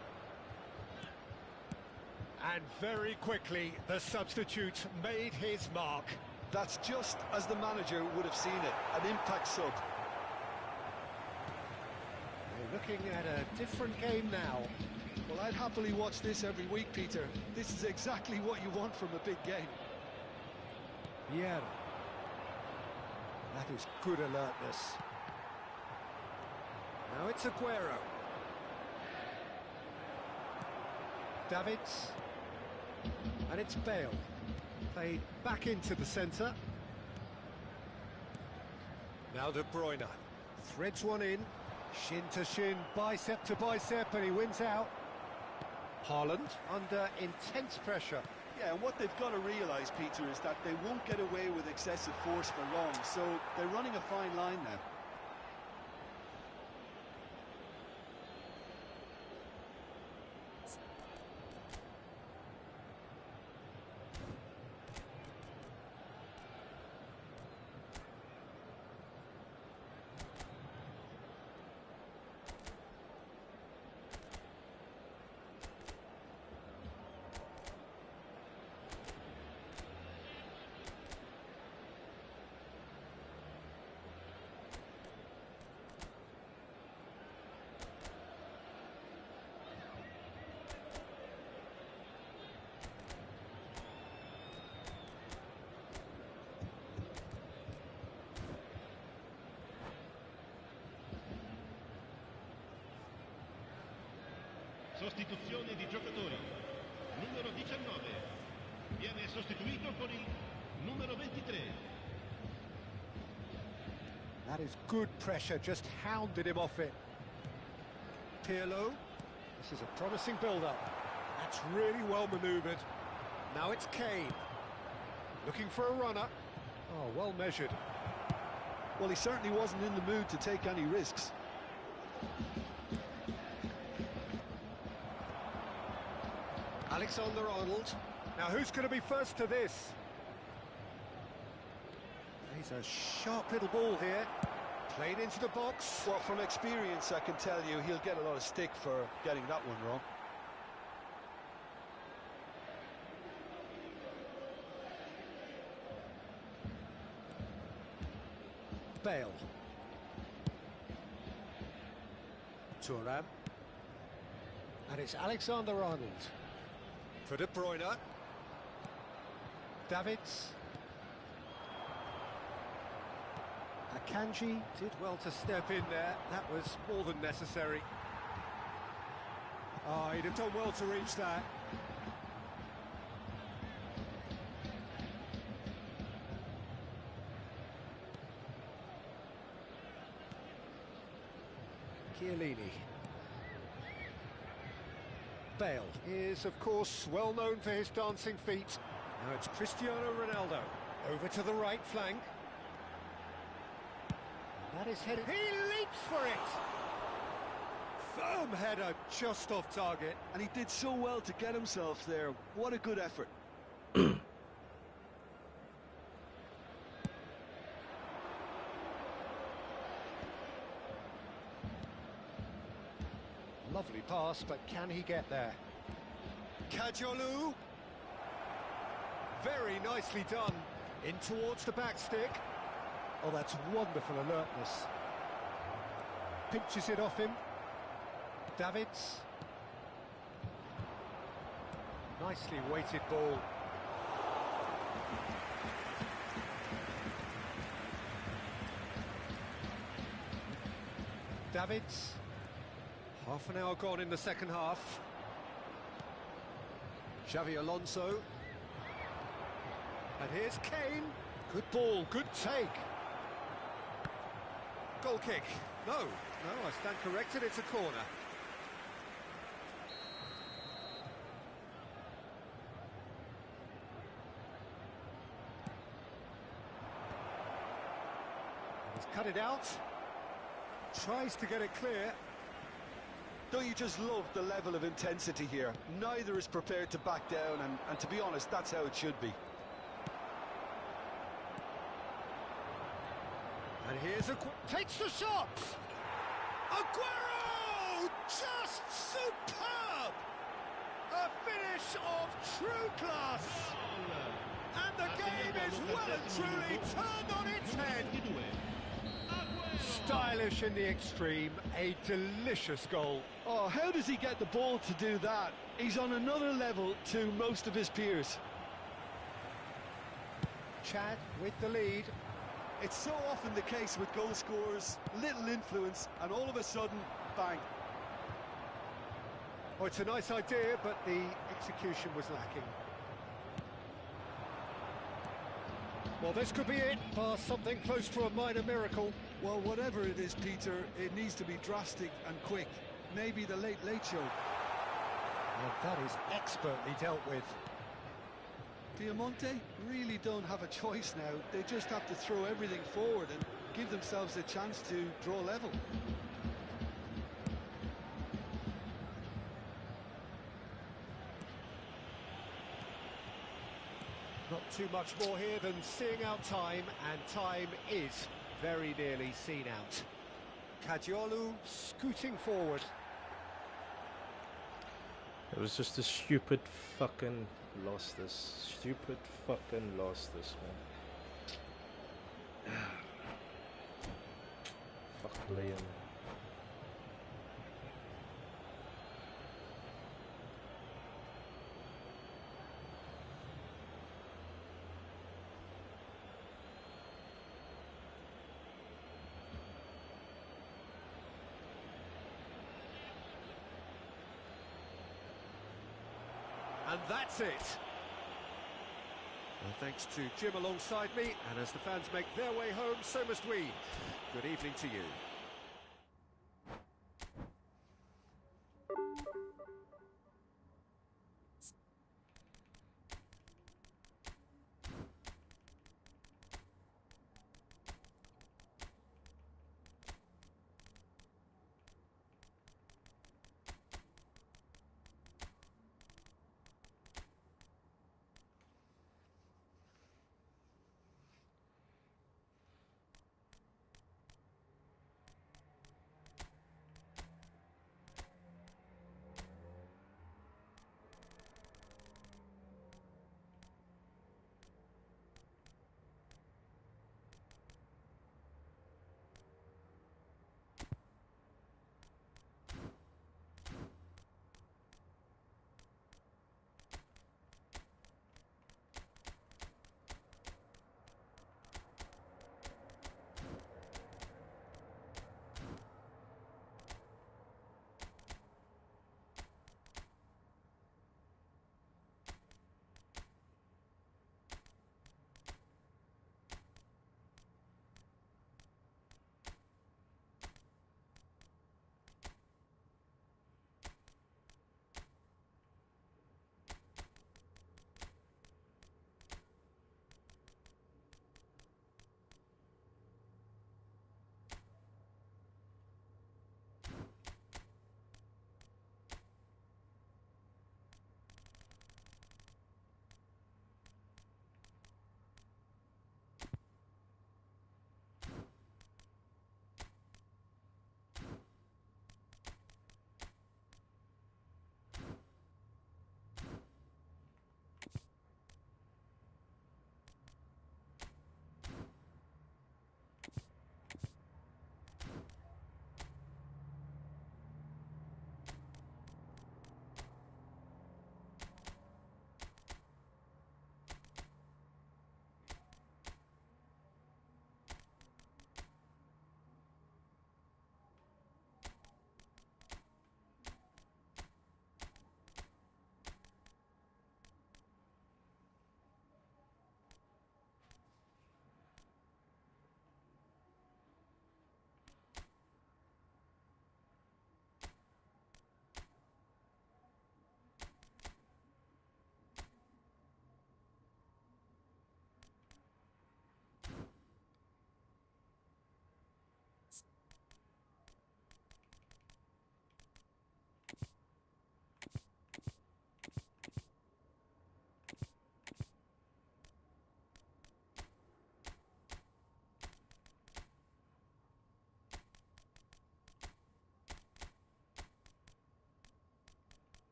And very quickly, the substitute made his mark. That's just as the manager would have seen it, an impact sub. We're looking at a different game now. Well, I'd happily watch this every week, Peter. This is exactly what you want from a big game. Yeah. That is good alertness. Now it's Aguero. Davids. And it's Bale. Played back into the centre. Now De Bruyne. Threads one in. Shin to shin, bicep to bicep, and he wins out. Haaland under intense pressure. Yeah, and what they've got to realise, Peter, is that they won't get away with excessive force for long, so they're running a fine line now. Sostituzione di giocatori. Numero 19. Viene sostituito con il numero 23. That is good pressure, just hounded him off it. Pirlo. This is a promising build-up. That's really well manoeuvred. Now it's Kane. Looking for a runner. Oh, well measured. Well, he certainly wasn't in the mood to take any risks. Alexander-Arnold. Now who's going to be first to this? He's a sharp little ball here. Played into the box. Well, from experience, I can tell you he'll get a lot of stick for getting that one wrong. Bale. Thuram. And it's Alexander-Arnold. For De Bruyne. Davids. Akanji did well to step in there. That was more than necessary. Oh, he'd have done well to reach that. Chiellini. Bale is, of course, well known for his dancing feet. Now it's Cristiano Ronaldo. Over to the right flank. And that is headed. He leaps for it! Firm header, just off target. And he did so well to get himself there. What a good effort. Lovely pass, but can he get there? Kajolu. Very nicely done. In towards the back stick. Oh, that's wonderful alertness. Pinches it off him. Davids. Nicely weighted ball. Davids. Half an hour gone in the second half. Xavi Alonso. And here's Kane. Good ball, good take. Goal kick. No, I stand corrected, it's a corner. He's cut it out. Tries to get it clear. Don't you just love the level of intensity here? Neither is prepared to back down, and to be honest, that's how it should be. And here's takes the shot! Aguero! Just superb! A finish of true class! And the game is well and truly turned on its head! Stylish in the extreme, a delicious goal. Oh, how does he get the ball to do that? He's on another level to most of his peers. Chad with the lead. It's so often the case with goal scorers, little influence, and all of a sudden, bang. Oh, it's a nice idea, but the execution was lacking. Well, this could be it, bar something close to a minor miracle. Well, whatever it is, Peter, it needs to be drastic and quick. Maybe the Late Late Show. And that is expertly dealt with. Diamante really don't have a choice now. They just have to throw everything forward and give themselves a chance to draw level. Not too much more here than seeing out time, and time is very nearly seen out. Kajolu scooting forward. It was just a stupid fucking lost this. Stupid fucking lost this, man. Fuck Liam. And that's it. Well, thanks to Jim alongside me, and as the fans make their way home, so must we. Good evening to you.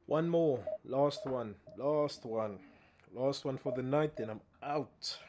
One more. Last one. Last one. Last one for the night, then I'm out.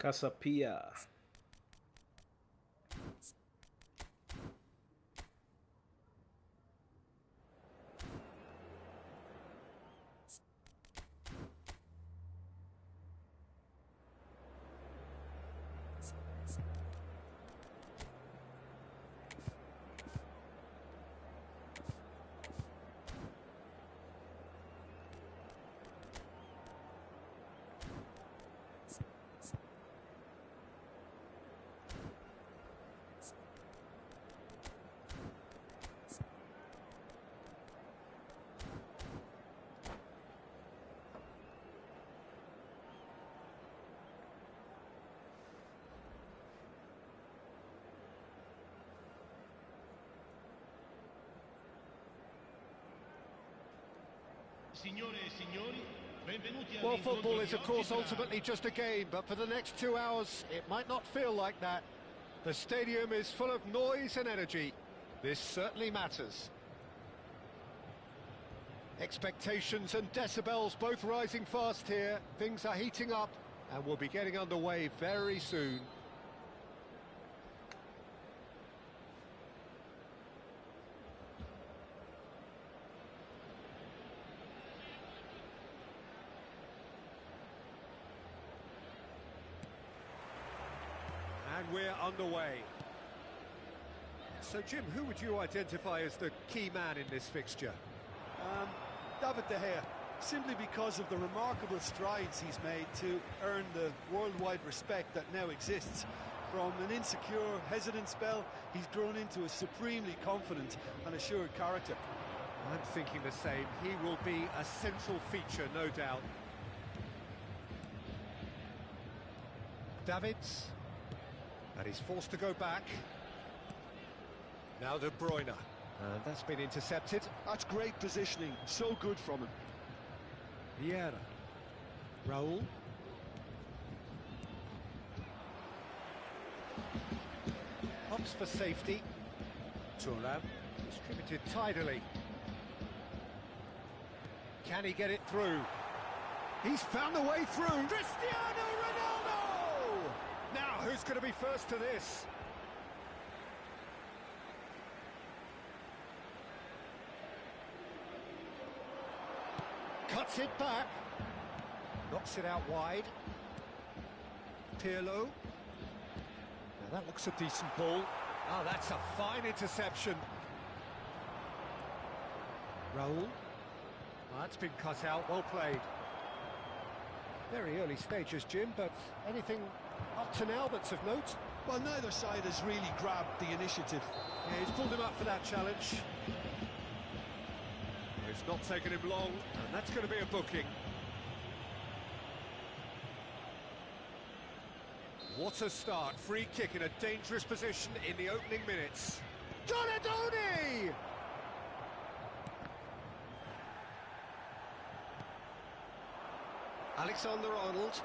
Casapia. Signore e signori, benvenuti Well, football all'incontro is di of course oggi tra ultimately just a game, but for the next 2 hours it might not feel like that. The stadium is full of noise and energy. This certainly matters. Expectations and decibels both rising fast here. Things are heating up and we'll be getting underway very soon. And we're underway. So, Jim, who would you identify as the key man in this fixture? David De Gea, simply because of the remarkable strides he's made to earn the worldwide respect that now exists. From an insecure, hesitant spell, he's grown into a supremely confident and assured character. I'm thinking the same. He will be a central feature, no doubt. Davids. And he's forced to go back. Now De Bruyne. And that's been intercepted. That's great positioning, so good from him. Vieira. Raul. Hops for safety. Thuram. Distributed tidily. Can he get it through? He's found the way through. Cristiano Ronaldo! Now, who's going to be first to this? Cuts it back. Knocks it out wide. Pirlo. Now that looks a decent ball. Oh, that's a fine interception. Raul. That's been cut out, well played. Very early stages, Jim, but anything up to now that's of note? Well, neither side has really grabbed the initiative. Yeah, he's pulled him up for that challenge. It's not taken him long, and that's going to be a booking. What a start. Free kick in a dangerous position in the opening minutes. Donadoni! Alexander-Arnold.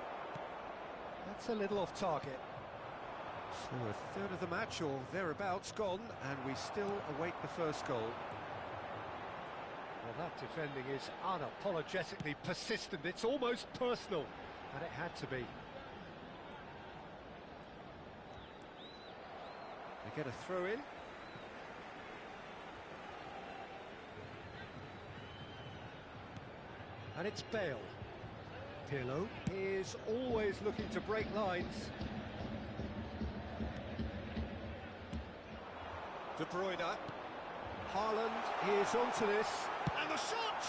That's a little off target. So a third of the match, or thereabouts, gone, and we still await the first goal. Well, that defending is unapologetically persistent. It's almost personal, and it had to be. They get a throw in. And it's Bale. Pirlo is always looking to break lines. De Bruyne. Haaland is onto this. And the shot!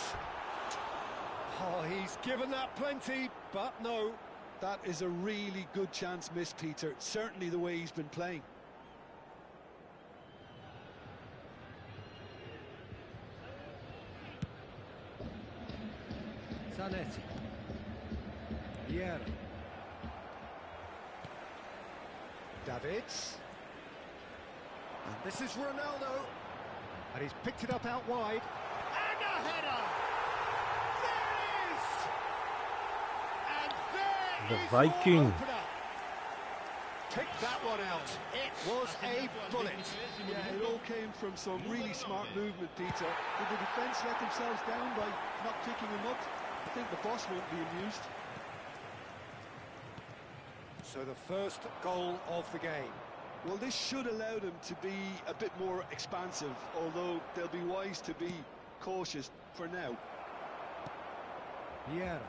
Oh, he's given that plenty, but no. That is a really good chance missed, Peter. Certainly the way he's been playing. Zanetti. Vieira. Davids. And this is Ronaldo. And he's picked it up out wide. And a header! There it is! And there The is Viking. your opener. Picked that one out. It was a bullet. Yeah, it all came from some really smart movement, Peter. Did the defence let themselves down by not picking him up? I think the boss won't be amused. So the first goal of the game. Well, this should allow them to be a bit more expansive, although they'll be wise to be cautious for now. Vieira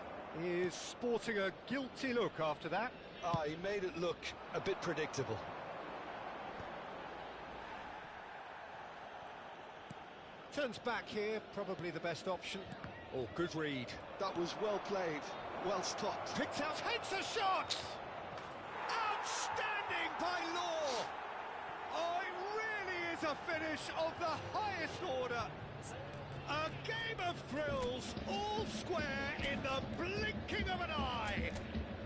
is sporting a guilty look after that. Ah, he made it look a bit predictable. Turns back here, probably the best option. Oh, good read. That was well played, well stopped. Picked out, hits a shot! Outstanding by Law! Oh, it really is a finish of the highest order. A game of thrills, all square in the blinking of an eye.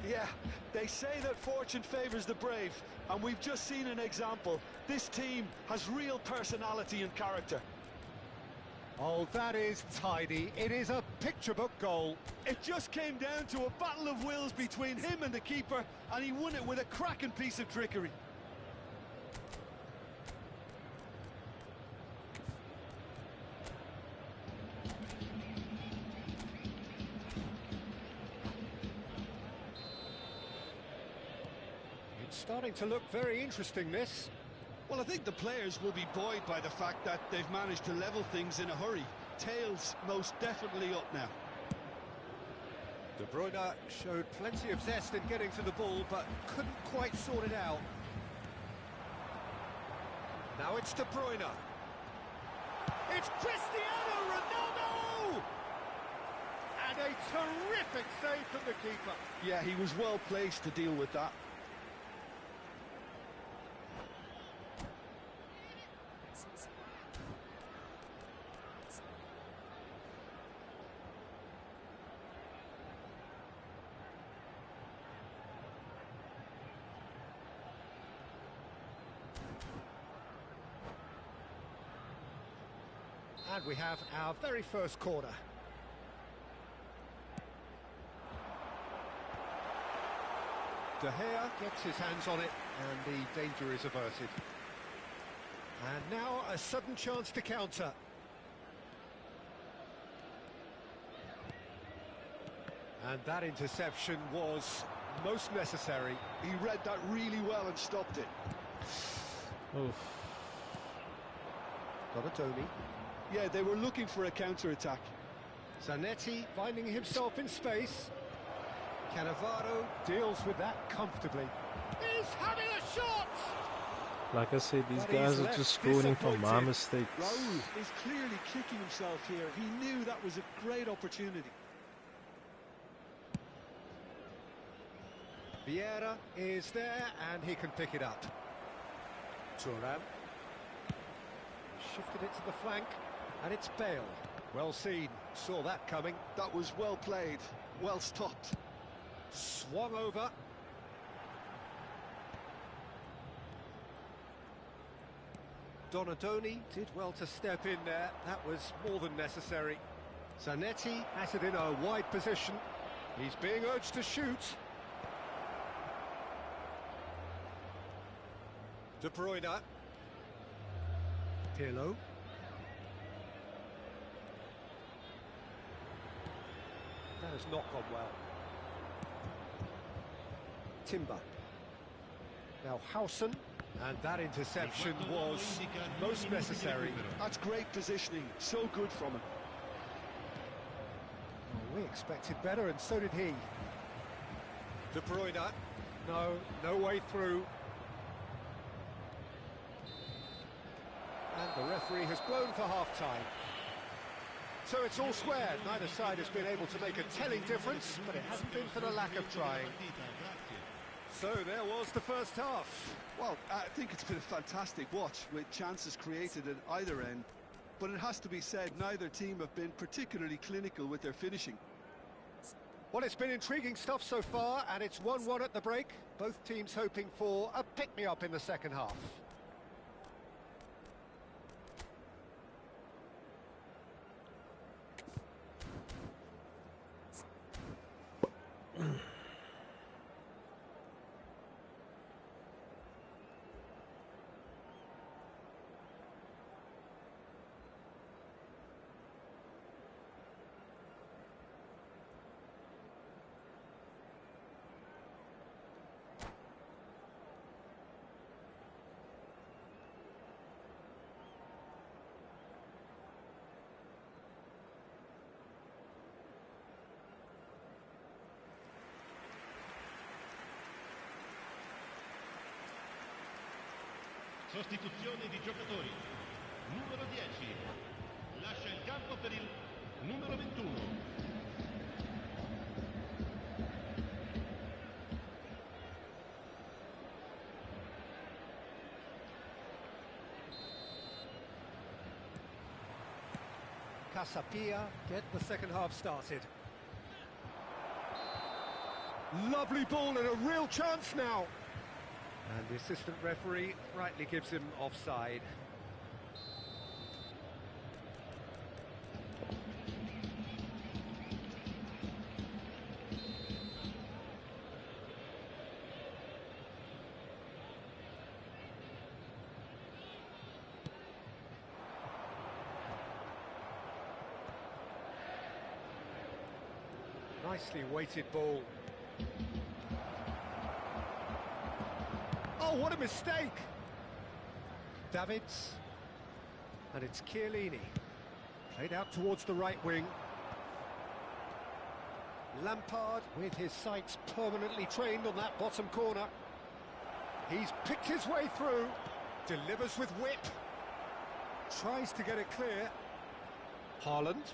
Yeah, they say that fortune favours the brave, and we've just seen an example. This team has real personality and character. Oh, that is tidy. It is a picture book goal. It just came down to a battle of wills between him and the keeper, and he won it with a cracking piece of trickery. It's starting to look very interesting, this. Well, I think the players will be buoyed by the fact that they've managed to level things in a hurry. Tails most definitely up now. De Bruyne showed plenty of zest in getting to the ball, but couldn't quite sort it out. Now it's De Bruyne. It's Cristiano Ronaldo! And a terrific save from the keeper. Yeah, he was well placed to deal with that. And we have our very first corner. De Gea gets his hands on it, and the danger is averted. And now a sudden chance to counter. And that interception was most necessary. He read that really well and stopped it. Oof. Donadoni. Yeah, they were looking for a counter-attack. Zanetti finding himself in space. Cannavaro deals with that comfortably. He's having a shot! Like I said, these But he's guys are left just scoring from my disappointed. mistakes. Raul is clearly kicking himself here. He knew that was a great opportunity. Vieira is there and he can pick it up. Thuram. Shifted it to the flank and it's Bale. Well seen, saw that coming. That was well played, well stopped. Swung over. Donadoni did well to step in there. That was more than necessary. Zanetti has it in a wide position. He's being urged to shoot. De Bruyne. Pirlo. That has not gone well. Timber. Now Howson. And that interception was most necessary. That's great positioning, so good from him. Well, we expected better, and so did he. De Bruyne. No way through. And the referee has blown for half-time. So it's all squared. Neither side has been able to make a telling difference, but it hasn't been for the lack of trying. So there was the first half. Well, I think it's been a fantastic watch with chances created at either end. But it has to be said, neither team have been particularly clinical with their finishing. Well, it's been intriguing stuff so far, and it's 1-1 at the break. Both teams hoping for a pick-me-up in the second half. Sostituzione di giocatori. Numero 10. Lascia il campo per il numero 21. Casapia get the second half started. Lovely ball and a real chance now. And the assistant referee rightly gives him offside. Nicely weighted ball. Oh, what a mistake! Davids. And it's Chiellini. Played out towards the right wing. Lampard with his sights permanently trained on that bottom corner. He's picked his way through. Delivers with whip. Tries to get it clear. Haaland.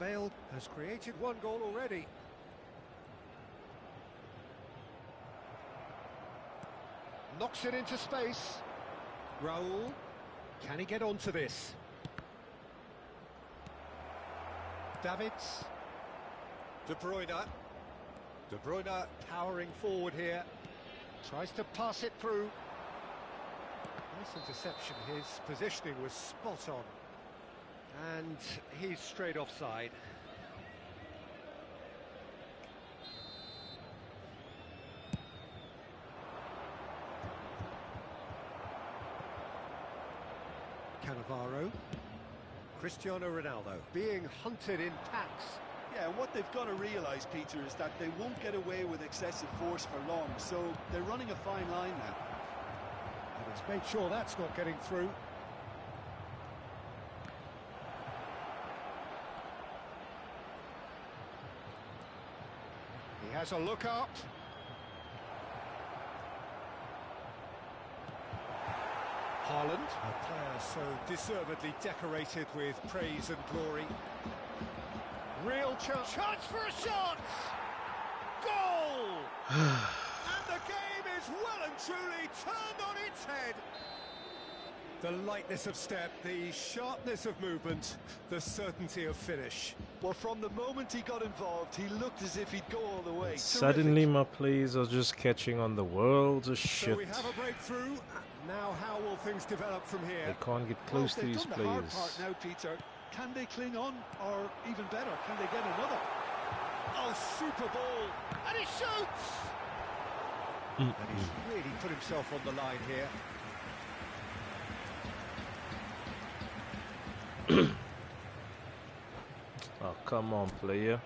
Bale has created one goal already. Knocks it into space. Raul. Can he get onto this? Davids. De Bruyne. De Bruyne powering forward here. Tries to pass it through. Nice interception. His positioning was spot on. And he's straight offside. Cannavaro. Cristiano Ronaldo being hunted in packs. Yeah, and what they've got to realise, Peter, is that they won't get away with excessive force for long, so they're running a fine line now. And he's made sure that's not getting through. He has a look up. Haaland, a player so deservedly decorated with praise and glory. Real chance for a shot! Goal! And the game is well and truly turned on its head. The lightness of step, the sharpness of movement, the certainty of finish. Well, from the moment he got involved, he looked as if he'd go all the way. Suddenly my players are just catching on the world of shit. So we have a breakthrough. Now how will things develop from here? They can't get close to these done the hard players. part now, Peter. Can they cling on? Or even better, can they get another? Oh, super ball! And he shoots! And he's really put himself on the line here. Oh, come on, player.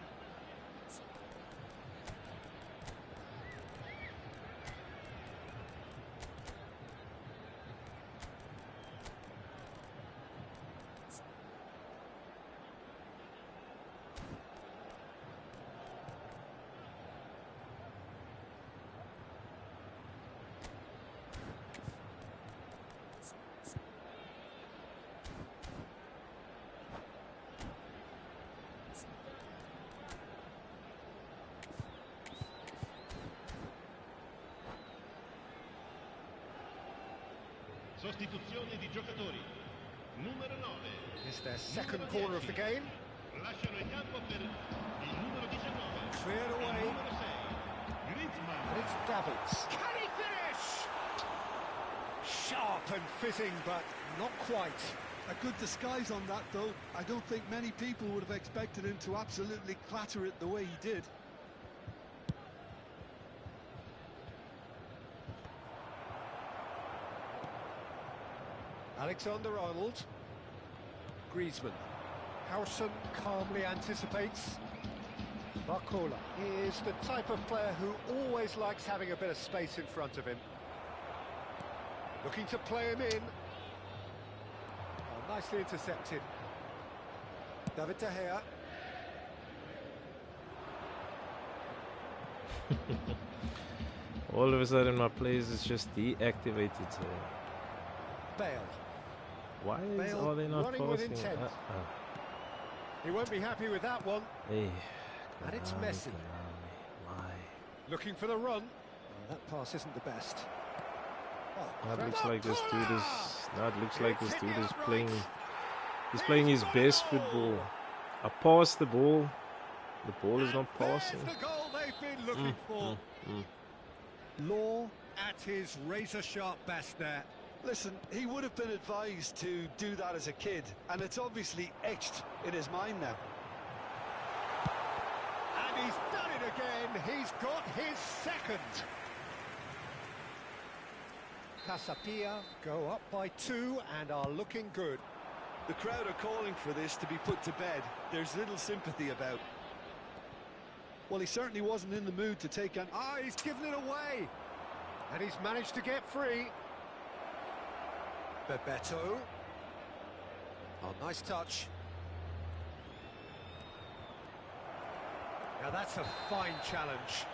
Sostituzione di giocatori. Numero 9. It's their second corner of the game. Lasciano il campo per il numero 19. Cleared away. Numero 6. Griezmann. And it's Davids. Can he finish? Sharp and fitting, but not quite. A good disguise on that, though. I don't think many people would have expected him to absolutely clatter it the way he did. Alexander-Arnold. Griezmann. Howson calmly anticipates. Barcola is the type of player who always likes having a bit of space in front of him. Looking to play him in. Oh, nicely intercepted. David De Gea. All of a sudden my players is just deactivated. So Bale. why Bale are they not running with passing? intent. He won't be happy with that one. Hey, And it's Konami, Messi. Konami, why? Looking for the run. Oh, that pass isn't the best. Oh, Now it looks like this dude is. Now it looks like this It's hit dude the is upright. playing. He's playing his got best a goal. football. I passed the ball. The ball is not There's passing. the goal they've been looking for. Law at his razor-sharp best there. Listen, he would have been advised to do that as a kid, and it's obviously etched in his mind now. And he's done it again. He's got his second. Casapia go up by 2 and are looking good. The crowd are calling for this to be put to bed. There's little sympathy about. Well, he certainly wasn't in the mood to take an... Ah, he's given it away. And he's managed to get free. Bebeto. Oh, nice touch. Now that's a fine challenge.